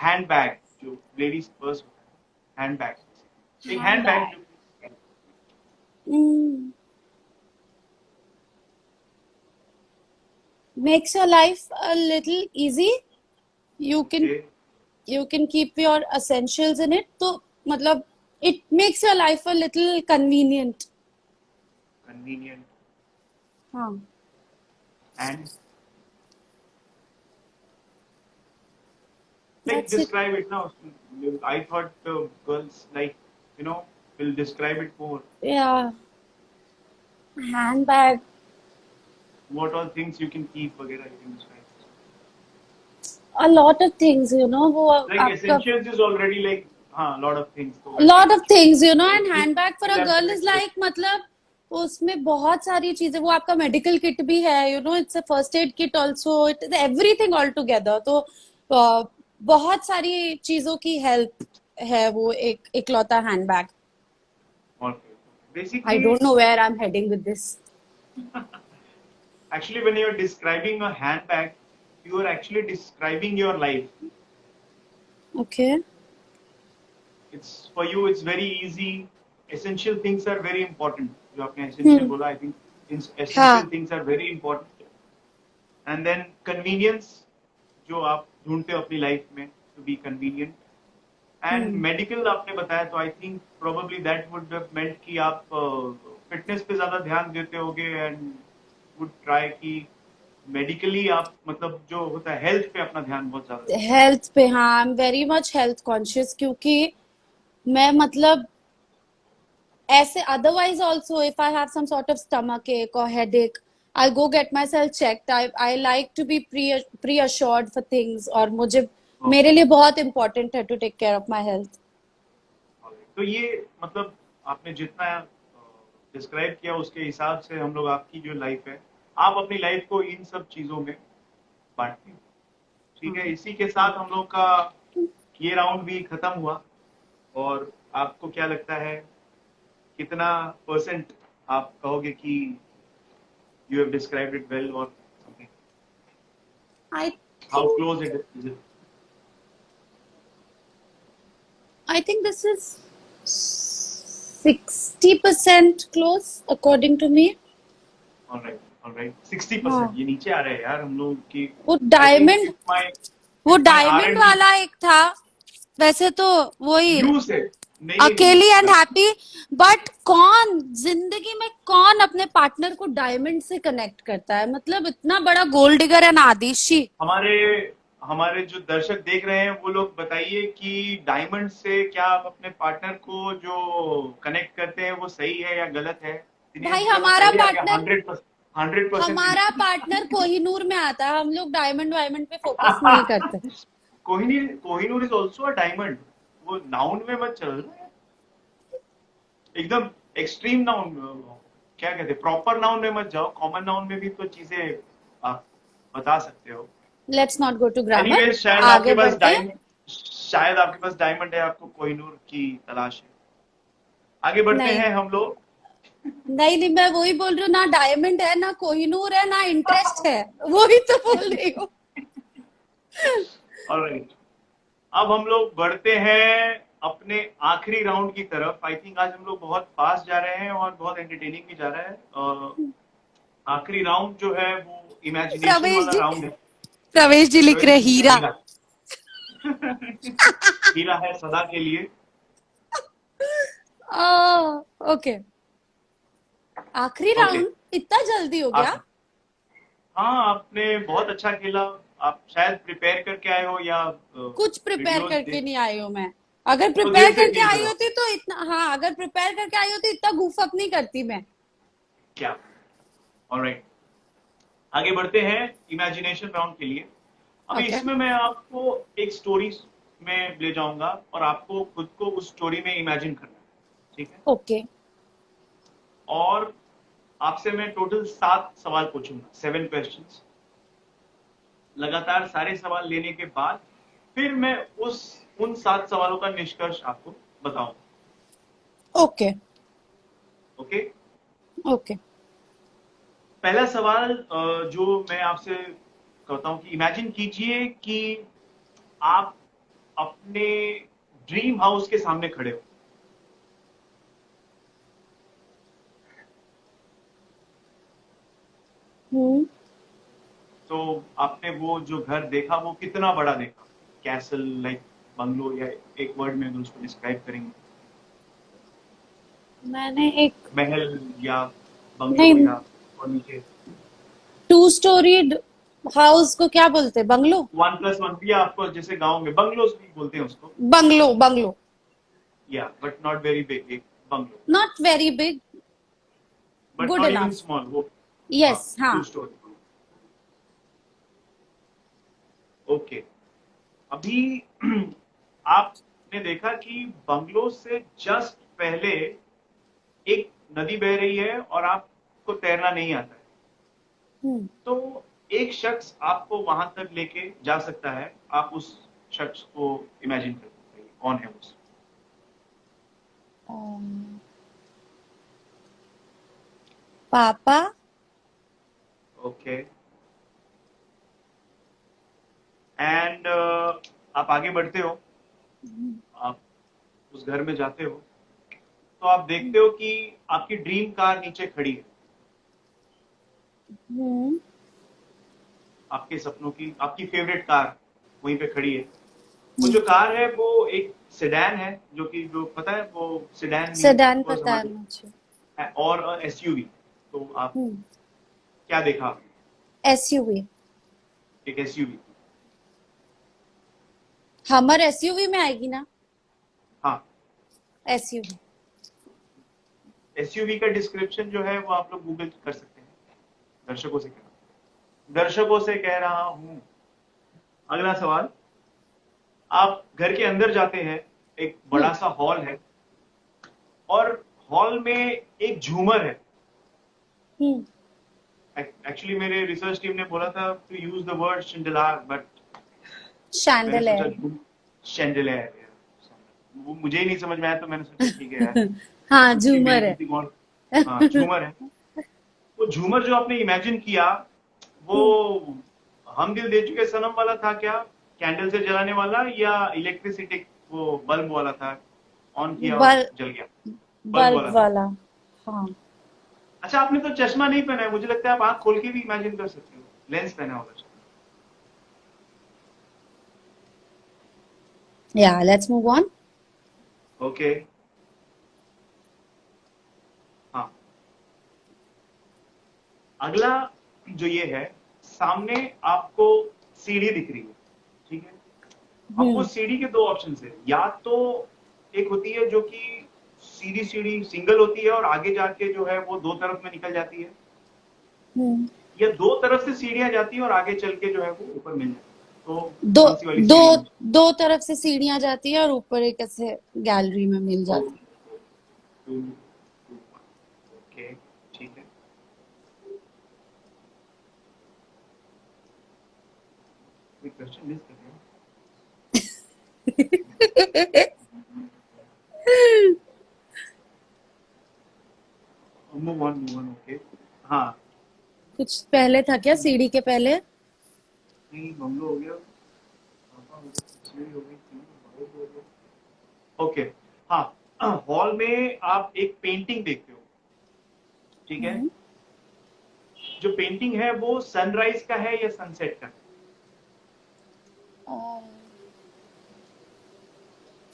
हैंडबैग। जो लेडीज पर्स होता है, हैंडबैग, एक हैंडबैग handbag. जो Mm. Makes your life a little easy. You can okay, you can keep your essentials in it. तो मतलब it makes your life a little convenient. Convenient हाँ. And like That's it. describe it now. I thought girls like, will describe it more. Yeah. Handbag. What all things you can keep वगैरह you can describe. A lot of things, you know, वो Like आपका essentials is already like, हाँ, lot of things, तो वैसे lot of कुछ things, you know, and एक चीज handbag for a girl is elaborate कर। like मतलब उसमें बहुत सारी चीजें, वो आपका मेडिकल किट भी है, you know, it's a first aid kit also, it is everything all together. तो बहुत सारी चीजों की हेल्प है वो एक इकलौता हैंडबैग. और I basically, don't know where I'm heading with this. actually when you're describing a handbag, you are actually describing your life. Okay. It's for you, it's very easy. Essential things are very important. जो आपने essential Hmm. बोला, I think essential हाँ. things are very important. And then convenience, जो आप ढूंढते हो अपनी लाइफ में, to be convenient. And Hmm. Medical आपने बताया, तो I think probably that would have मेंट कि आप फिटनेस पे ज्यादा ध्यान देते होगे एंड वुड ट्राई कि मेडिकली आप मतलब जो होता है हेल्थ पे अपना ध्यान बहुत ज्यादा देते हेल्थ पे, हाँ, I am very much health conscious, क्योंकि मैं मतलब ऐसे otherwise also if I have some sort of stomach ache और headache, I go get myself checked. I like to be pre assured for things, और मुझे, हो। मेरे लिए बहुत इंपॉर्टेंट है to take care of my health. तो ये मतलब आपने जितना डिस्क्राइब किया उसके हिसाब से हम लोग आपकी जो लाइफ है, आप अपनी लाइफ को इन सब चीजों में बांटते हैं। ठीक है, हाँ। इसी के साथ हम लोग का ये राउंड भी खत्म हुआ। और आपको क्या लगता है कितना परसेंट आप कहोगे कि you have described it well और something, I how think close it is it? I think this is 60% close according to me. Alright, alright, 60%। हाँ, ये नीचे आ रहा है यार हम लोग की। वो आई थिंक डायमंड, वो if my are diamond and D वाला एक था, वैसे तो वही यू से नहीं नहीं नहीं अकेली एंड गलत। हैप्पी। बट कौन जिंदगी में कौन अपने पार्टनर को डायमंड से कनेक्ट करता है? मतलब इतना बड़ा गोल्ड डिगर है आदिशी। हमारे हमारे जो दर्शक देख रहे हैं वो लोग बताइए कि डायमंड से क्या आप अपने पार्टनर को जो कनेक्ट करते हैं वो सही है या गलत है? दिनेश भाई जी अभी हमारा पहले आ गया पार्टनर 100%। 100% हमारा पार्टनर कोहिनूर में आता है, हम लोग डायमंड वायमंड पे फोकस नहीं करते। Kohinoor, Kohinoor is also a diamond. वो नाउन में मत चल रहा है, एकदम एक्सट्रीम नाउन, क्या कहते हैं, प्रॉपर नाउन में मत जाओ, कॉमन नाउन में भी तो चीजें आप बता सकते हो। Let's not go to grammar, anyways शायद आपके आगे पास बढ़ते हैं। डायमंड, शायद आपके पास डायमंड है, आपको कोहिनूर की तलाश है। आगे बढ़ते नहीं हैं हम लोग। नहीं नहीं, मैं वही बोल रही हूँ, ना डायमंड है, ना कोहिनूर है, ना इंटरेस्ट है, वही तो बोल रही हूँ। ऑलराइट, अब हम लोग बढ़ते हैं अपने आखिरी राउंड की तरफ। आई थिंक आज हम लोग बहुत फास्ट जा रहे हैं और बहुत एंटरटेनिंग भी जा रहा है। आखिरी राउंड जो है वो इमेजिनेशन प्रवेश वाला जी, राउंड है। प्रवेश जी लिख प्रवेश रहे जी लिख रहे हैं हीरा। हीरा। हीरा है सदा के लिए। ओके, आखिरी ओके, राउंड इतना जल्दी हो गया? आखिरी। हाँ, आपने बहुत अच्छा खेला। आप शायद प्रिपेयर करके आए हो या कुछ प्रिपेयर वीडियोस करके देख, नहीं आई हूं मैं। अगर तो प्रिपेयर देर से करके खेल रहे आई हो होती तो इतना, हाँ, अगर प्रिपेयर करके आई होती इतना गूफ अप नहीं करती मैं। क्या? ऑलराइट, आगे बढ़ते हैं इमेजिनेशन राउंड के लिए। अभी ओके। इसमें मैं आपको एक स्टोरी में ले जाऊंगा और आपको खुद को उस स्टोरी में इमेजिन करना है। ठीक है? ओके। और आपसे मैं टोटल 7 सवाल पूछूंगा, 7 क्वेश्चंस। लगातार सारे सवाल लेने के बाद फिर मैं उस उन 7 सवालों का निष्कर्ष आपको बताऊंगा। ओके। ओके? ओके। पहला सवाल जो मैं आपसे कहता हूं कि इमेजिन कीजिए कि आप अपने ड्रीम हाउस के सामने खड़े हो। हम्म। तो आपने वो जो घर देखा वो कितना बड़ा देखा? कैसल, लाइक बंगलो, या एक वर्ड में अगर उसको डिस्क्राइब करेंगे? मैंने एक, महल या बंगलो नहीं, या और नीचे 2 स्टोरीड हाउस को क्या बोलते हैं, बंगलो? 1+1 या आपको जैसे गांव में बंगलोज भी बोलते हैं उसको। Bungalow, bungalow. या बट नॉट वेरी बिग, एक bungalow, not very big, but good not even enough. Small वो। हाँ, यस, हाँ। 2 स्टोरी। ओके, अभी आपने देखा कि बंगलो से जस्ट पहले एक नदी बह रही है और आपको तैरना नहीं आता है। हम्म। तो एक शख्स आपको वहां तक लेके जा सकता है। आप उस शख्स को इमेजिन कर सकते हैं, कौन है उस? पापा। ओके, एंड आप आगे बढ़ते हो, आप उस घर में जाते हो, तो आप देखते हो कि आपकी ड्रीम कार नीचे खड़ी है। हम्म। आपके सपनों की, आपकी फेवरेट कार वहीं पे खड़ी है। वो जो कार है वो एक सेडान है, जो कि, जो पता है वो सेडान मीन्स सेडान वाज पता है हमारे, मुझे। और एसयूवी। तो आप हम्म। क्या देखा? एसयूवी। एक एसयूवी। हमर एसयूवी में आएगी ना? हाँ, एसयूवी। एसयूवी का डिस्क्रिप्शन जो है वो आप लोग गूगल कर सकते हैं। दर्शकों से कह रहा हूं। अगला सवाल, आप घर के अंदर जाते हैं, एक बड़ा सा हॉल है और हॉल में एक झूमर है। हम्म। एक्चुअली मेरे रिसर्च टीम ने बोला था to use the word chandelier, but मैंने सोचा शैंडलियर। शैंडलियर। वो मुझे ही नहीं समझ में आया तो मैंने सोचा ठीक है यार, हाँ, छुट्टी मिली झूमर है। किसी को और। हाँ, झूमर है। वो झूमर जो आपने इमेजिन किया, वो हम दिल दे चुके सनम वाला था क्या, कैंडल से जलाने वाला, या इलेक्ट्रिसिटी वो बल्ब वाला था, ऑन किया और बल जल गया, बल्ब बल्ब वाला था? वाला। हाँ। अच्छा, आपने तो चश्मा नहीं पहना है, मुझे लगता है आप आंख खोल के भी इमेजिन कर सकते हो, लेंस पहना होगा। Yeah, let's move on. Okay. हाँ, अगला जो ये है, सामने आपको सीढ़ी दिख रही है, ठीक है? अब वो हम्म। सीढ़ी के दो ऑप्शन है, या तो एक होती है जो कि सीधी सीढ़ी सिंगल होती है और आगे जाके जो है वो दो तरफ में निकल जाती है, हम्म। या दो तरफ से सीढ़ियां जाती है और आगे चल के जो है वो ऊपर मिल जाती है। तो दो कौन सी वाली दो सीढ़ी में? दो तरफ से सीढ़ियां जाती है और ऊपर एक ऐसे गैलरी में मिल जाती ओके, ठीक है। कोई क्वेश्चन मिस कर रहे हो? है। Move on, okay. हाँ, कुछ पहले था क्या सीढ़ी के पहले? नहीं, बंगलो हो गया, पापा हो गया, सीढ़ी हो गई, सीढ़ी हो गया। ओके। हाँ, हॉल में आप एक पेंटिंग देखते हो, ठीक है? हम्म। जो पेंटिंग है वो सनराइज का है या सनसेट का?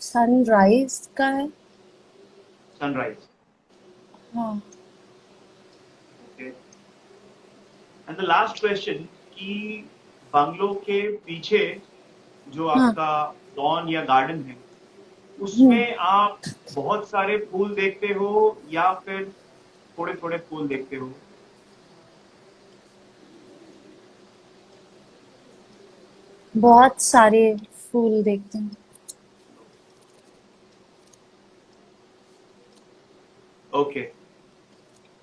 सनराइज का है। सनराइज। हाँ। Okay. And the last question, कि बंगलो के पीछे जो हाँ। आपका लॉन या गार्डन है, हम्म। उसमें आप बहुत सारे फूल देखते हो या फिर थोड़े थोड़े फूल देखते हो? बहुत सारे फूल देखते हैं। Okay,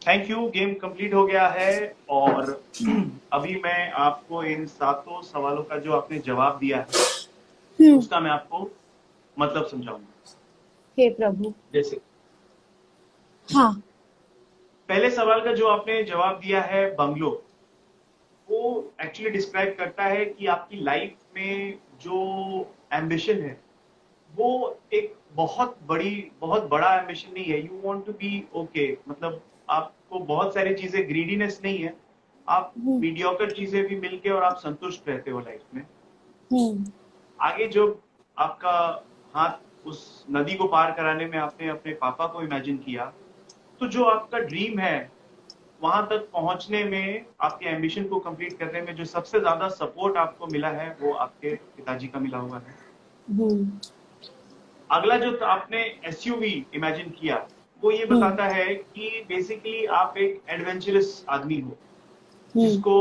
thank you. Game complete हो गया है और अभी मैं आपको इन सातों सवालों का जो आपने जवाब दिया है हम्म। उसका मैं आपको मतलब समझाऊंगा। हे प्रभु। जैसे हाँ। पहले सवाल का जो आपने जवाब दिया है बंगलो, वो एक्चुअली डिस्क्राइब करता है कि आपकी लाइफ में जो एम्बिशन है वो एक बहुत बड़ा एम्बिशन नहीं है। You want to be okay, मतलब आपको बहुत सारी चीजें, ग्रीडीनेस नहीं है, आप हम्म। मीडियोकर चीजें भी मिलके और आप संतुष्ट रहते हो लाइफ में। हम्म। आगे जो आपका हाथ उस नदी को पार कराने में आपने अपने पापा को इमेजिन किया, तो जो आपका ड्रीम है वहां तक पहुंचने में, आपके एम्बिशन को कंप्लीट करने में जो सबसे ज्यादा सपोर्ट आपको मिला है वो आपके पिताजी का मिला हुआ है। हम्म। अगला जो आपने एसयूवी इमेजिन किया, वो ये हम्म। बताता है कि बेसिकली आप एक एडवेंचरस आदमी हो, हम्म। जिसको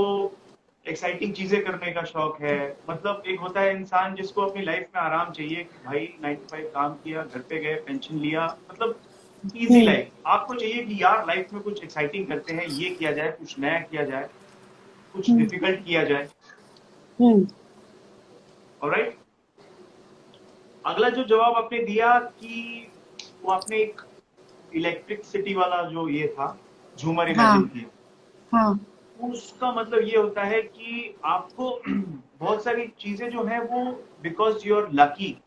एक्साइटिंग चीजें करने का शौक है। मतलब एक होता है इंसान जिसको अपनी लाइफ में आराम चाहिए, कि भाई 9 to 5 काम किया, घर पे गए, पेंशन लिया, मतलब इजी हम्म। लाइफ। आपको चाहिए कि यार लाइफ में कुछ एक्साइटिंग करते हैं, ये किया जाए, कुछ नया किया जाए, कुछ हम्म। डिफिकल्ट किया जाए। हम्म। ऑलराइट। अगला जो जवाब आपने दिया कि वो आपने एक इलेक्ट्रिसिटी वाला जो ये था, झूमर हाँ। इमेजिन किया, हाँ। उसका मतलब ये होता है कि आपको बहुत सारी चीजें जो है वो बिकॉज यू आर लकी,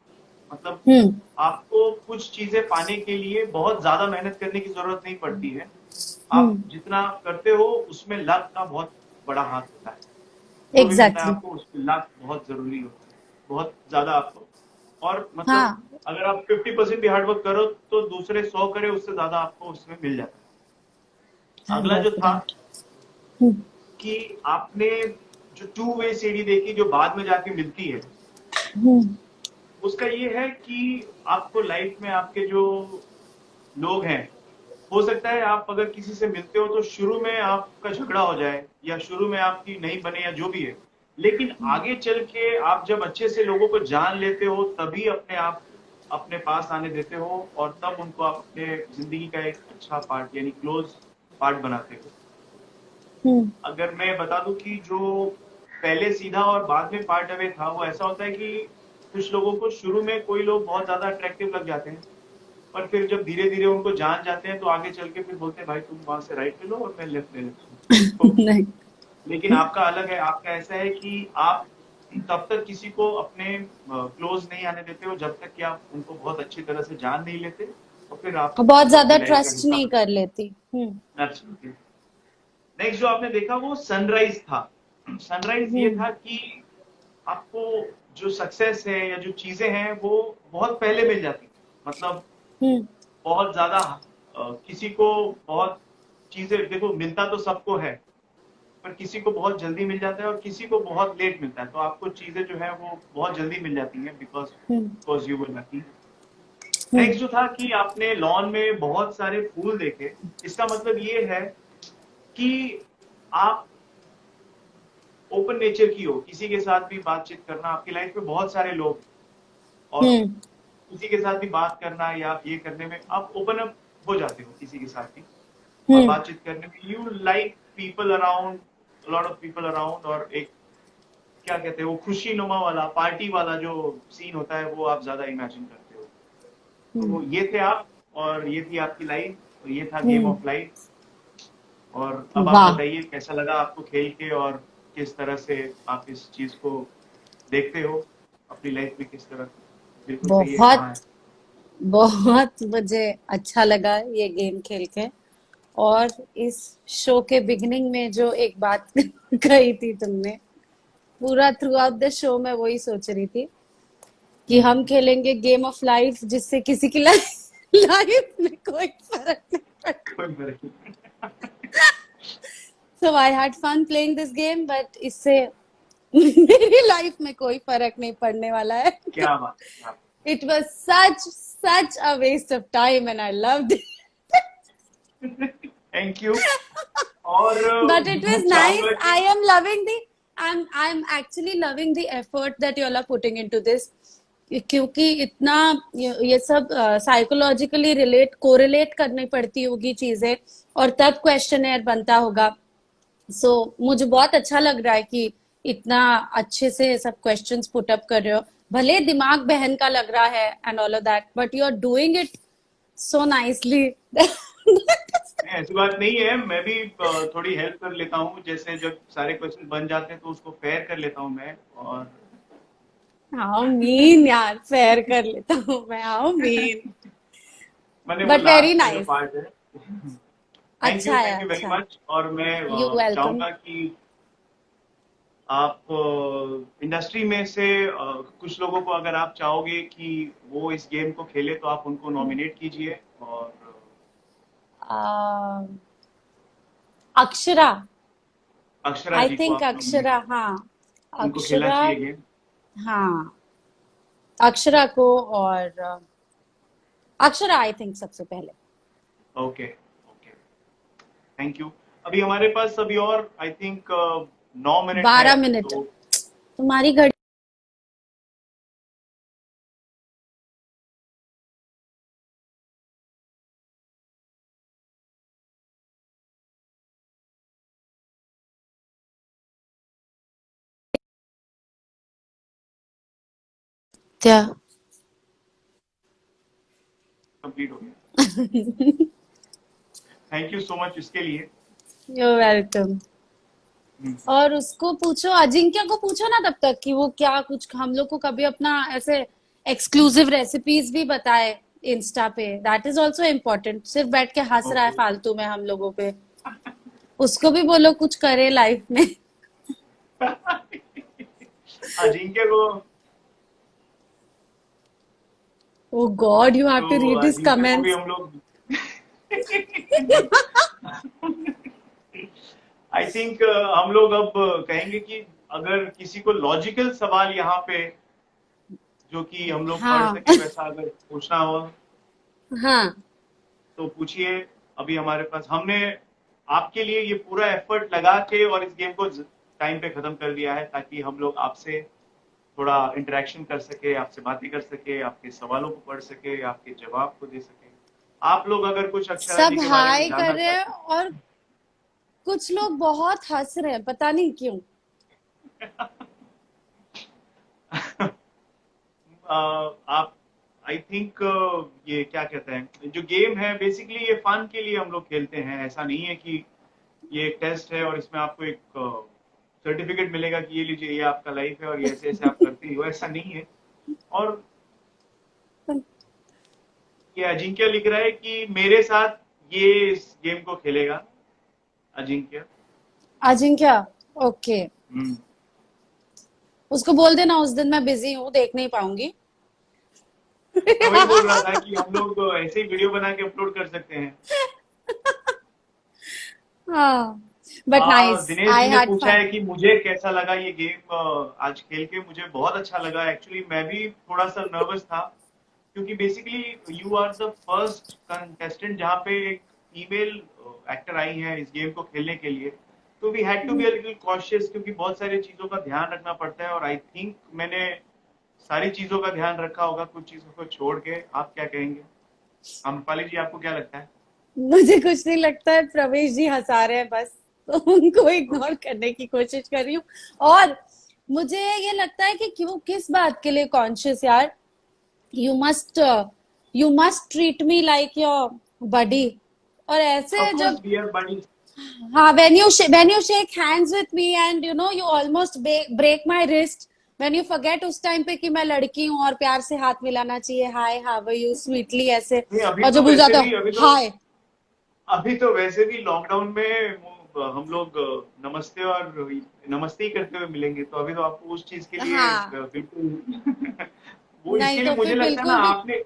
मतलब हम्म। आपको कुछ चीजें पाने के लिए बहुत ज्यादा मेहनत करने की जरूरत नहीं पड़ती है। आप हम्म। जितना करते हो उसमें लक का बहुत बड़ा हाथ होता है। जो भी मिलता है एग्जैक्टली। आपको उसमें लक बहुत जरूरी होता है, बहुत ज्यादा आपको। और मतलब हाँ। अगर आप 50% भी हार्डवर्क करो तो दूसरे 100 करे उससे ज्यादा आपको उसमें मिल जाता है। अगला जो था, 100%। हम्म। कि आपने जो टू वे सीढ़ी देखी जो बाद में जाके मिलती है, हम्म उसका ये है कि आपको लाइफ में आपके जो लोग हैं, हो सकता है आप अगर किसी से मिलते हो तो शुरू में आपका झगड़ा हो जाए या शुरू में आपकी नहीं बने या जो भी है, लेकिन आगे चल के आप जब अच्छे से लोगों को जान लेते हो तभी अपने आप अपने पास आने देते हो और तब उनको आप अपने जिंदगी का एक अच्छा पार्ट यानी क्लोज पार्ट बनाते हो। हम्म अगर मैं बता दूं कि जो पहले सीधा और बाद में पार्ट अवे था, वो ऐसा होता है कि कुछ लोगों को शुरू में कोई लोग बहुत ज्यादा अट्रैक्टिव लग जाते हैं, पर फिर जब धीरे धीरे उनको जान जाते हैं तो आगे चल के फिर बोलते हैं भाई तुम वहां से राइट ले लो और मैं लेफ्ट ले लेता हूँ तो। नहीं। लेकिन आपका अलग है, आपका ऐसा है कि आप तब तक किसी को अपने क्लोज नहीं आने देते हो जब तक कि आप उनको बहुत अच्छी तरह से जान नहीं लेते, और फिर आप बहुत उनको ज्यादा अपनी लाइफ का ट्रस्ट हिस्सा नहीं बना। कर लेती। एब्सोल्युटली। नेक्स्ट जो आपने देखा वो सनराइज था। सनराइज ये हम्म था कि आपको जो सक्सेस है या जो चीजें हैं वो बहुत पहले मिल जाती हैं। मतलब हम्म बहुत ज्यादा किसी को बहुत चीजें देखो मिलता तो सबको है, पर किसी को बहुत जल्दी मिल जाता है और किसी को बहुत लेट मिलता है, तो आपको चीजें जो है वो बहुत जल्दी मिल जाती हैं because hmm because you were lucky. Hmm next जो था कि आपने लॉन में बहुत सारे फूल देखे, इसका मतलब ये है कि आप ओपन नेचर की हो, किसी के साथ भी बातचीत करना, आपकी लाइफ में बहुत सारे लोग हैं, और हम्म किसी के साथ भी बात करना या ये करने में आप ओपन अप हो जाते हो किसी के साथ भी, और हम्म बातचीत करने में you like people around, lot of people around, और एक क्या कहते हैं वो खुशी नुमा वाला पार्टी वाला जो सीन होता है वो आप ज्यादा इमेजिन करते हो। हम्म तो ये थे आप, और ये थी आपकी लाइफ, और ये था गेम हम्म, ऑफ लाइफ। और अब आप वाह। बताइए कैसा लगा आपको खेल के, और किस तरह से आप इस चीज को देखते हो अपनी लाइफ में, किस तरह। बिल्कुल सही है, बहुत कहाँ है। बहुत मुझे अच्छा लगा ये गेम खेल के। और इस शो के बिगिनिंग में जो एक बात कही थी तुमने, पूरा थ्रू आउट द शो मैं वही सोच रही थी कि हम खेलेंगे गेम ऑफ लाइफ जिससे किसी की लाइफ में कोई फर्क नहीं पड़ता। कोई फर्क नहीं। So I had fun playing this game, but इससे मेरी लाइफ में कोई फर्क नहीं पड़ने वाला है। क्या बात, क्या it was such a waste of time and I loved it. बात। Thank you. और But it was मैं nice. चाहूंगा I कि am loving the I'm actually loving the effort that you all are putting into this. क्योंकि इतना ये सब साइकोलॉजिकली रिलेट कोरिलेट करनी पड़ती होगी चीजें, और तब क्वेश्चनेयर बनता होगा। सो मुझे बहुत अच्छा लग रहा है कि इतना अच्छे से सब क्वेश्चंस पुट अप कर रहे हो। भले दिमाग बहन का लग रहा है and all of that, but you are doing it so nicely. नहीं, ऐसी बात नहीं है, मैं भी थोड़ी हेल्प कर लेता हूँ, जैसे जब सारे क्वेश्चन बन जाते हैं तो उसको फेयर कर लेता हूँ मैं। और हाउ मीन यार, फेयर कर लेता हूँ मैं, हाउ मीन। मैंने वो बट वेरी लास्ट का जो नाइस। पार्ट है। अच्छा है, थैंक यू वेरी अच्छा है। मच। और मैं यू वेलकम। चाहूंगा कि आप इंडस्ट्री में से कुछ लोगों को अगर आप चाहोगे कि वो इस गेम को खेले तो आप उनको नॉमिनेट कीजिए, और अक्षरा। अक्षरा आई जी को थिंक आप नॉमिनेट, अक्षरा, हाँ। उनको खेलना अक्षरा, चाहिए गेम। हाँ। अक्षरा को, और अक्षरा आई थिंक सबसे पहले। Okay, okay, thank you. अभी हमारे पास अभी और आई थिंक 9 मिनट है, 12 मिनट। तो तुम्हारी घड़ी। क्या? कंप्लीट हो गया। थैंक यू सो मच इसके लिए। You welcome. हम्म, और उसको पूछो, अजिंक्य को पूछो ना तब तक कि वो क्या कुछ हम लोग को कभी अपना ऐसे एक्सक्लूसिव रेसिपीज भी बताए इंस्टा पे। That is also important. सिर्फ बैठ के हंस रहा है ओके। फालतू में हम लोगों पे। उसको भी बोलो कुछ करे लाइफ में। अजिंक्य को, ओ गॉड, यू हैव तो टू रीड दिस अजिंक्य को भी कमेंट्स। हम लोग आई थिंक हम लोग अब कहेंगे कि अगर किसी को लॉजिकल सवाल यहाँ पे जो कि हम लोग पढ़ हाँ सके वैसा अगर पूछना हो हाँ तो पूछिए। अभी हमारे पास हमने आपके लिए ये पूरा एफर्ट लगा के और इस गेम को टाइम पे खत्म कर दिया है ताकि हम लोग आपसे थोड़ा इंटरेक्शन कर सके, आपसे बातें कर सके, आपके सवालों को पढ़ सके, आपके जवाब को दे सके। आप लोग अगर कुछ अक्षरा सब जी के बारे में हाय कर जानना रहे हैं चाहते और कुछ लोग बहुत हंस रहे हैं, पता नहीं क्यों। हैं आप आई थिंक ये क्या कहते हैं जो गेम है बेसिकली ये फन के लिए हम लोग खेलते हैं। ऐसा नहीं है कि ये एक टेस्ट है और इसमें आपको एक सर्टिफिकेट मिलेगा कि ये लीजिए ये आपका लाइफ है और ये ऐसे ऐसे आप करते ही हो, ऐसा नहीं है। और ये अजिंक्य लिख रहा है कि मेरे साथ ये इस गेम को खेलेगा अजिंक्य। अजिंक्य, ओके, हम्म। उसको बोल देना उस दिन मैं बिजी हूँ, देख नहीं पाऊंगी। मैं वही बोल रहा था कि हम लोग ऐसे ही वीडियो बना के अपलोड कर सकते हैं। हाँ, बट नाइस, दिनेश आई जी ने हैड पूछा फन। है कि मुझे कैसा लगा ये गेम आज खेल के। मुझे बहुत अच्छा लगा एक्चुअली। मैं भी थोड़ा सा नर्वस था क्योंकि basically you are the first contestant जहाँ पे एक फीमेल एक्टर आई है इस गेम को खेलने के लिए। तो we had to be a little cautious क्योंकि बहुत सारी चीजों का ध्यान रखना पड़ता है और आई थिंक मैंने सारी चीजों का ध्यान रखा होगा कुछ चीजों को छोड़ के। आप क्या कहेंगे अम्रपाली जी, आपको क्या लगता है? मुझे कुछ नहीं लगता है, प्रवेश जी हंसा रहे हैं बस, तो उनको इग्नोर करने की कोशिश कर रही हूँ। और मुझे ये लगता है कि क्यों, किस बात के लिए कॉन्शियस यार, you must you must treat me like your buddy. और ऐसे ऑफ जब, कोर्स वी आर बडी। हाँ, when you shake hands with me and you almost break my wrist, when you forget उस टाइम पे कि मैं लड़की हूँ और प्यार से हाथ मिलाना चाहिए, hi how are you, sweetly ऐसे, नहीं अभी और तो जब भूल वैसे जाते भी हो हाय। अभी तो वैसे भी लॉकडाउन में हम लोग नमस्ते और नमस्ते ही करते हुए मिलेंगे तो अभी तो आपको उस चीज के लिए हाँ, बिल्कुल वो नहीं इसके लिए तो मुझे फिर लगता है ना बिल्कुल भी। आपने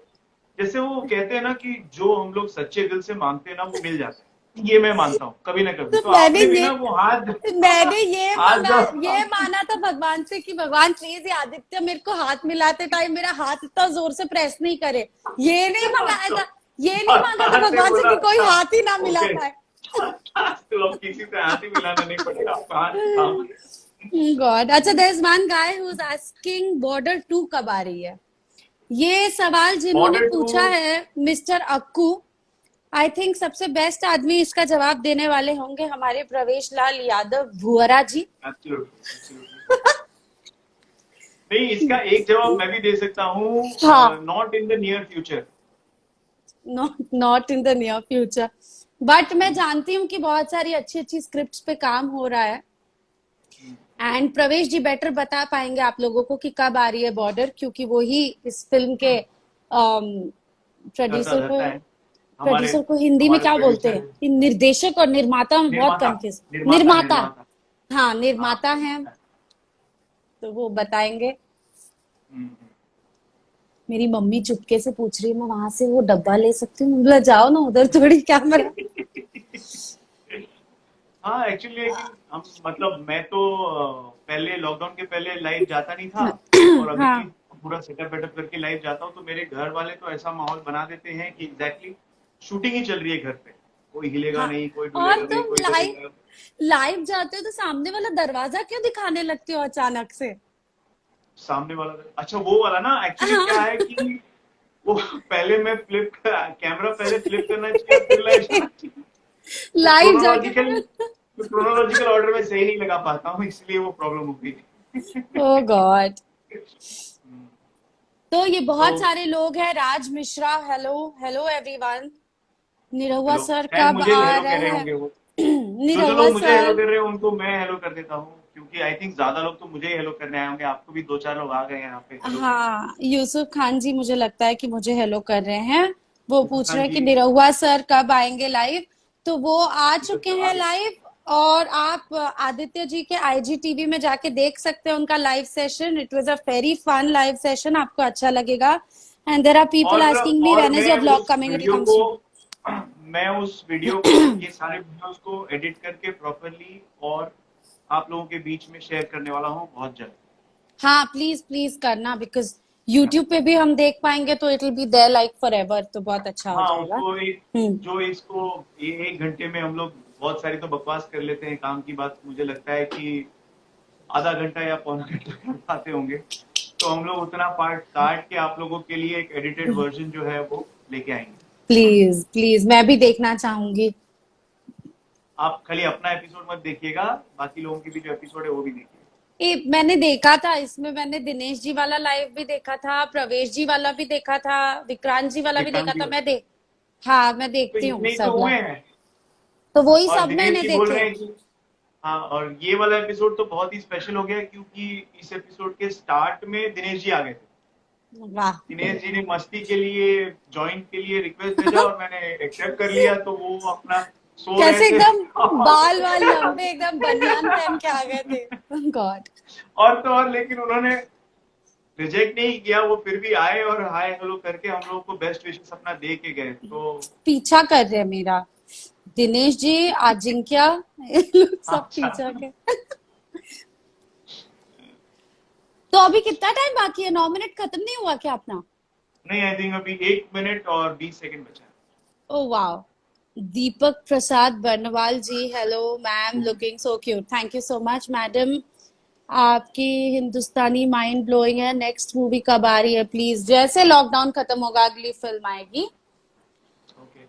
जैसे वो कहते हैं ना कि जो हम लोग सच्चे दिल से मांगते हैं ना वो मिल जाता है। ये मैं मानता हूँ कभी ना कभी। तो तो आपने भी ना वो हाथ मैंने ये हाथ मांगा, जो ये माना था भगवान से कि भगवान प्लीज ये आदित्य मेरे को हाथ मिलाते टाइम मेरा हाथ इतना जोर से प्रेस नहीं करे। ये नहीं मंगाया था, ये नहीं मांगा था से भगवान से बोला कि कोई अच्छा हाथ ही ना मिला ओके पाए। तो अब किसी से हाथ ही मिलाना नहीं पड़ेगा आपका हाथ थाम के। गॉड, अच्छा, there is one guy who is asking Border 2 कब आ रही है। ये सवाल जिन्होंने बॉर्डर टू पूछा है मिस्टर अक्कू, आई थिंक सबसे बेस्ट आदमी इसका जवाब देने वाले होंगे हमारे प्रवेश लाल यादव भुअरा जी। एब्सोल्युटली नहीं, इसका एक जवाब मैं भी दे सकता हूँ। हाँ, not in the near future. Not in the near future, but मैं जानती हूँ कि बहुत सारी अच्छी अच्छी स्क्रिप्ट्स पे काम हो रहा है। एंड प्रवेश जी बेटर बता पाएंगे आप लोगों को कि कब आ रही है बॉर्डर, क्योंकि वो ही इस फिल्म के धरता प्रोड्यूसर को, धरता है हमारे हिंदी में हमारे क्या बोलते प्रोड्यूसर हैं, कि निर्देशक और निर्माता में बहुत निर्माता कंफ्यूज। निर्माता निर्माता, निर्माता। हाँ, हाँ निर्माता हैं, निर्माता है। तो वो बताएंगे। हम्म। मेरी मम्मी चुपके से पूछ रही है मैं वहां से वो डब्बा ले सकती हूँ, बोला जाओ ना उधर, थोड़ी कैमरा। हाँ एक्चुअली हम मतलब मैं तो पहले लॉकडाउन के पहले लाइव जाता नहीं था और अभी हाँ पूरा सेटअप वेटअप करके लाइव जाता हूँ तो मेरे घर वाले तो ऐसा माहौल बना देते हैं कि एग्जैक्टली शूटिंग ही चल रही है घर पे। कोई हिलेगा हाँ, नहीं, कोई और डुलेगा नहीं, तुम कोई लाइव डरेगा। लाइव जाते हो तो सामने वाला दरवाजा क्यों दिखाने लगते हो अचानक से। सामने वाला अच्छा वो वाला ना एक्चुअली क्या है हाँ। कि वो पहले मैं कैमरा पहले फ्लिप करना चाहिए और फिर लाइव जाना चाहिए। वो लाइव जाके क्रोनोलॉजिकल ऑर्डर में सही नहीं लगा पाता हूँ इसलिए वो प्रॉब्लम हो गई। Oh God. तो ये तो बहुत सारे लोग हैं, Raj Mishra, hello hello everyone. Nirahua hello sir शायद कब मुझे आ हेलो कह रहे रहे हैं। होंगे वो। जो निरहुआ लोग मुझे हेलो सर, कर रहे हैं उनको मैं हेलो कर देता हूँ क्योंकि आई थिंक ज्यादा लोग तो मुझे हेलो करने आए होंगे। आपको भी दो चार लोग आ गए हैं यहाँ पे हेलो करने। हाँ, यूसुफ खान जी मुझे लगता है कि मुझे हेलो कर रहे हैं। वो पूछ हाँ रहे हैं कि जी। निरहुआ सर कब आएंगे लाइव। तो वो आ तो चुके आ हैं गए। लाइव, और आप आदित्य जी के आईजीटीवी में जाके देख सकते हैं उनका live session. It was a very fun live session, आपको अच्छा लगेगा। And there are people asking me और व्हेन इज मैं योर ब्लॉग उस कमिंग, इट वीडियो कम्स को सून। मैं उस वीडियो को, ये सारे वीडियोस को एडिट करके प्रॉपरली और आप लोगों के बीच में शेयर करने वाला हूँ बहुत जल्द। हाँ प्लीज प्लीज करना, बिकॉज यूट्यूब पे भी हम देख पाएंगे तो it will be there like forever, तो बहुत अच्छा हो हाँ, जाएगा। उसको हम्म। जो इसको ये 1 घंटे में हम लोग बहुत सारी तो बकवास कर लेते हैं, काम की बात मुझे लगता है कि आधा घंटा या पौना घंटा कर पाते होंगे, तो हम लोग उतना पार्ट काट के आप लोगों के लिए एक एडिटेड वर्जन जो है वो लेके आएंगे। प्लीज प्लीज, मैं भी देखना चाहूंगी। आप खाली अपना एपिसोड मत देखिएगा, बाकी लोगों की भी जो एपिसोड है वो भी देखिएगा। मैंने देखा था इसमें, मैंने दिनेश जी वाला लाइव भी देखा था, प्रवेश जी वाला भी देखा था, विक्रांत जी वाला भी विक्रांत देखा जी था। वाला। हाँ मैं तो देखती हूँ इतने ही तो सब हुए लाइव, हैं। तो वही और सब दिनेश मैंने जी बोल देखे। रहे हैं कि हाँ, और ये वाला एपिसोड तो बहुत ही स्पेशल हो गया क्योंकि इस एपिसोड के स्टार्ट में दिनेश जी आ गए थे। वाह। दिनेश जी ने मस्ती के लिए, ज्वाइन के लिए रिक्वेस्ट भेजा और मैंने एक्सेप्ट कर लिया, तो वो अपना सो रहे कैसे थे। एकदम बाल वाल लंबे एकदम बनियान पहन के आ गए थे। गॉड। और तो और, लेकिन उन्होंने रिजेक्ट नहीं किया, वो फिर भी आए और हाय हेलो करके हम लोग को बेस्ट विशेस अपना दे के गए। तो पीछा कर रहे हैं मेरा, दिनेश जी, अजिंक्य, ये लोग सब अच्छा, पीछा कर। तो अभी कितना टाइम बाकी है? 9 मिनट खत्म नहीं हुआ क्या अपना? नहीं, आई थिंक अभी 1 मिनट और 20 सेकंड बचा है। Oh wow. Deepak Prasad Barnwal ji, hello ma'am, looking so cute, thank you so much madam. आपकी हिंदुस्तानी माइंड ब्लोइंग है, नेक्स्ट मूवी कब आ रही है? प्लीज, जैसे लॉकडाउन खत्म होगा अगली फिल्म आएगी। ओके।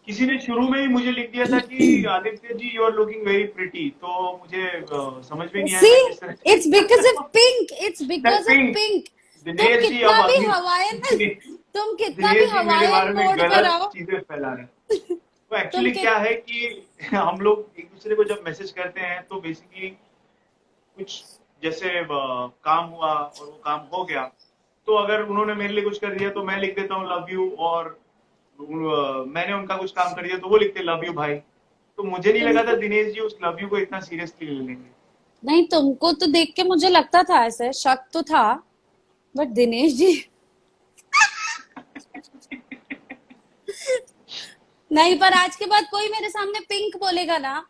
किसी ने शुरू में ही मुझे लिख दिया था कि Aditya ji you are looking very pretty, तो मुझे समझ में नहीं आया सी, मैं किस तरह it's because of pink, it's because of pink. Pink. तुम दिनेश जी अब कितना भी अभी हवायन तुम कितना भी दिनेश जी मेरे हवायन बारे में मोड पे गलत रहो, चीजें फैला रहे हैं। तो तुम एक्चुअली कि क्या है कि हम लोग एक दूसरे को जब मैसेज करते हैं तो बेसिकली कुछ जैसे काम हुआ और वो काम हो गया, तो अगर उन्होंने मेरे लिए कुछ कर दिया तो मैं लिख देता हूँ लव यू, और मैंने उनका कुछ काम कर दिया तो वो लिखते लव यू भाई। तो मुझे नहीं लगा था तुमको दिनेश जी उस लव यू को इतना सीरियसली ले लेंगे। नहीं, तुमको तो देख के मुझे लगता था, ऐसे शक तो था, बट दिनेश जी नहीं। पर आज के बाद कोई मेरे सामने पिंक बोलेगा ना, तो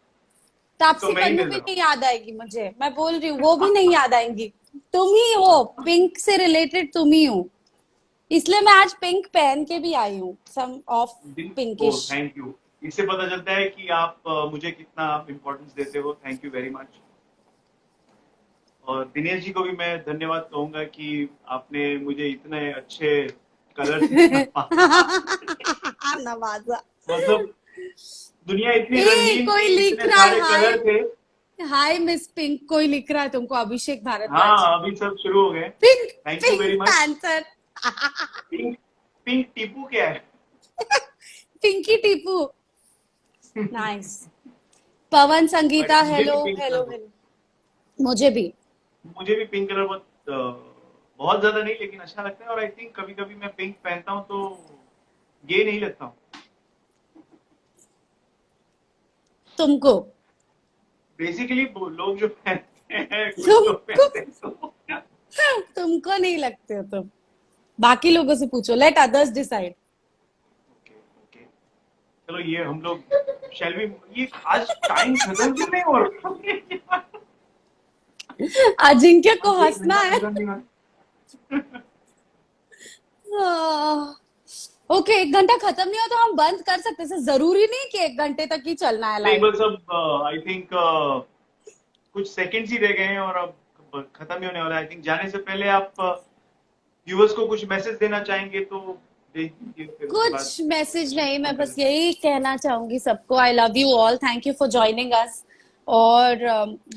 तापसी मैं ही पन्नू मिल भी रहा हूँ। नहीं याद आएगी मुझे, मैं बोल रही हूँ, वो भी नहीं याद आएंगी। तुम ही हो, पिंक से रिलेटेड तुम ही हो, इसलिए मैं आज पिंक पहन के भी आई हूँ, some of oh pinkish. Thank you. इससे पता चलता है कि आप मुझे कितना इम्पोर्टेंस देते हो। Thank you very much. और दिनेश जी को भी मैं धन्यवाद कहूंगा कि आपने मुझे इतने अच्छे कलर से नवाजा। नवाजा। मतलब दुनिया इतनी ए रंगीन कोई थी, लिख इतने रहा है, सारे हाय, कलर थे। हाय मिस पिंक, कोई लिख रहा है तुमको, अभिषेक भारद्वाज। हाँ, अभी सब शुरू हो गए। Pink, thank you pink very much. Panther. Pink, pink Tipu क्या है? पिंकी टीपू, नाइस। पवन बट संगीता, मुझे हेलो भी पिंक कलर हेलो बहुत, हेलो। मुझे भी। मुझे भी पिंक कलर बहुत बहुत ज्यादा नहीं लेकिन अच्छा लगता है, और आई थिंक कभी कभी मैं पिंक पहनता हूँ तो गे नहीं लगता हूँ। तुमको बेसिकली लोग जो पहनते हैं, कुछ लोग तुमको पहनते हैं तो तुमको नहीं लगते हो तुम, बाकी लोगों से पूछो, let others decide. Okay okay, चलो ये हम लोग शैल वी, ये आज टाइम खत्म क्यों नहीं हो रहा? अजिंक्य को आज एक हंसना घंटा है। खत्म नहीं हुआ। ओके, 1 घंटा खत्म नहीं हो तो हम बंद कर सकते हैं, जरूरी नहीं कि 1 घंटे तक ही चलना है नहीं, लाइव। बस अब आई थिंक कुछ सेकंड्स ही रह गए हैं और अब खत्म ही होने वाला है। आई थिंक जाने से पहले आप व्यूअर्स को कुछ मैसेज देना चाहेंगे तो दे दीजिए, फिर उसके बाद कुछ मैसेज नहीं, मैं खत्म कर बस देते यही कहना चाहूंगी सबको, I love you all, thank you for joining us. और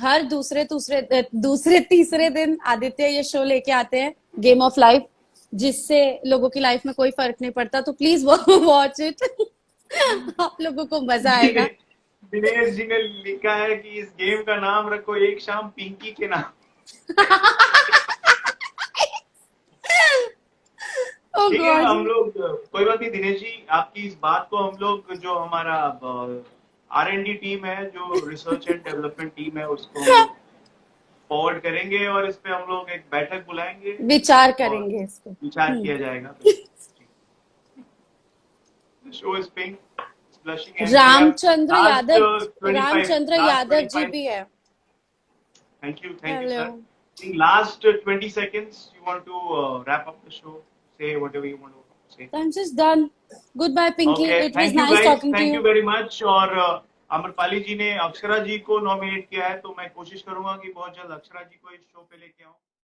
हर दूसरे दूसरे दूसरे तीसरे दिन आदित्य ये शो लेके आते हैं, गेम ऑफ लाइफ, जिससे लोगों की लाइफ में कोई फर्क नहीं पड़ता, तो प्लीज वॉच इट। आप लोगों को मजा हैं। आएगा। दिनेश जी ने लिखा है कि इस गेम का नाम रखो एक शाम पिंकी के नाम। ओ ठीक है, गॉड। हम लोग कोई बात नहीं दिनेश जी, आपकी इस बात को हम लोग, जो हमारा R&D टीम है, जो रिसर्च एंड डेवलपमेंट टीम है, उसको हम लोग फॉरवर्ड करेंगे और इस पे हम लोग एक बैठक बुलाएंगे विचार और करेंगे इस पे। विचार किया जाएगा। Show is pink. blushing, and we have Ramchandra last, Yadav 25 Ramchandra last Yadav ji 25 भी है. Thank you, sir. Hello. I think last 20 seconds, you want to wrap up the show, say whatever you want to say. I'm just done. Goodbye, Pinky. Okay, It was thank you nice guys, talking to thank you. you very much. और अमरपाली जी ने अक्षरा जी को नॉमिनेट किया है, तो मैं कोशिश करूंगा कि बहुत जल्द अक्षरा जी को इस शो पे लेके आऊं.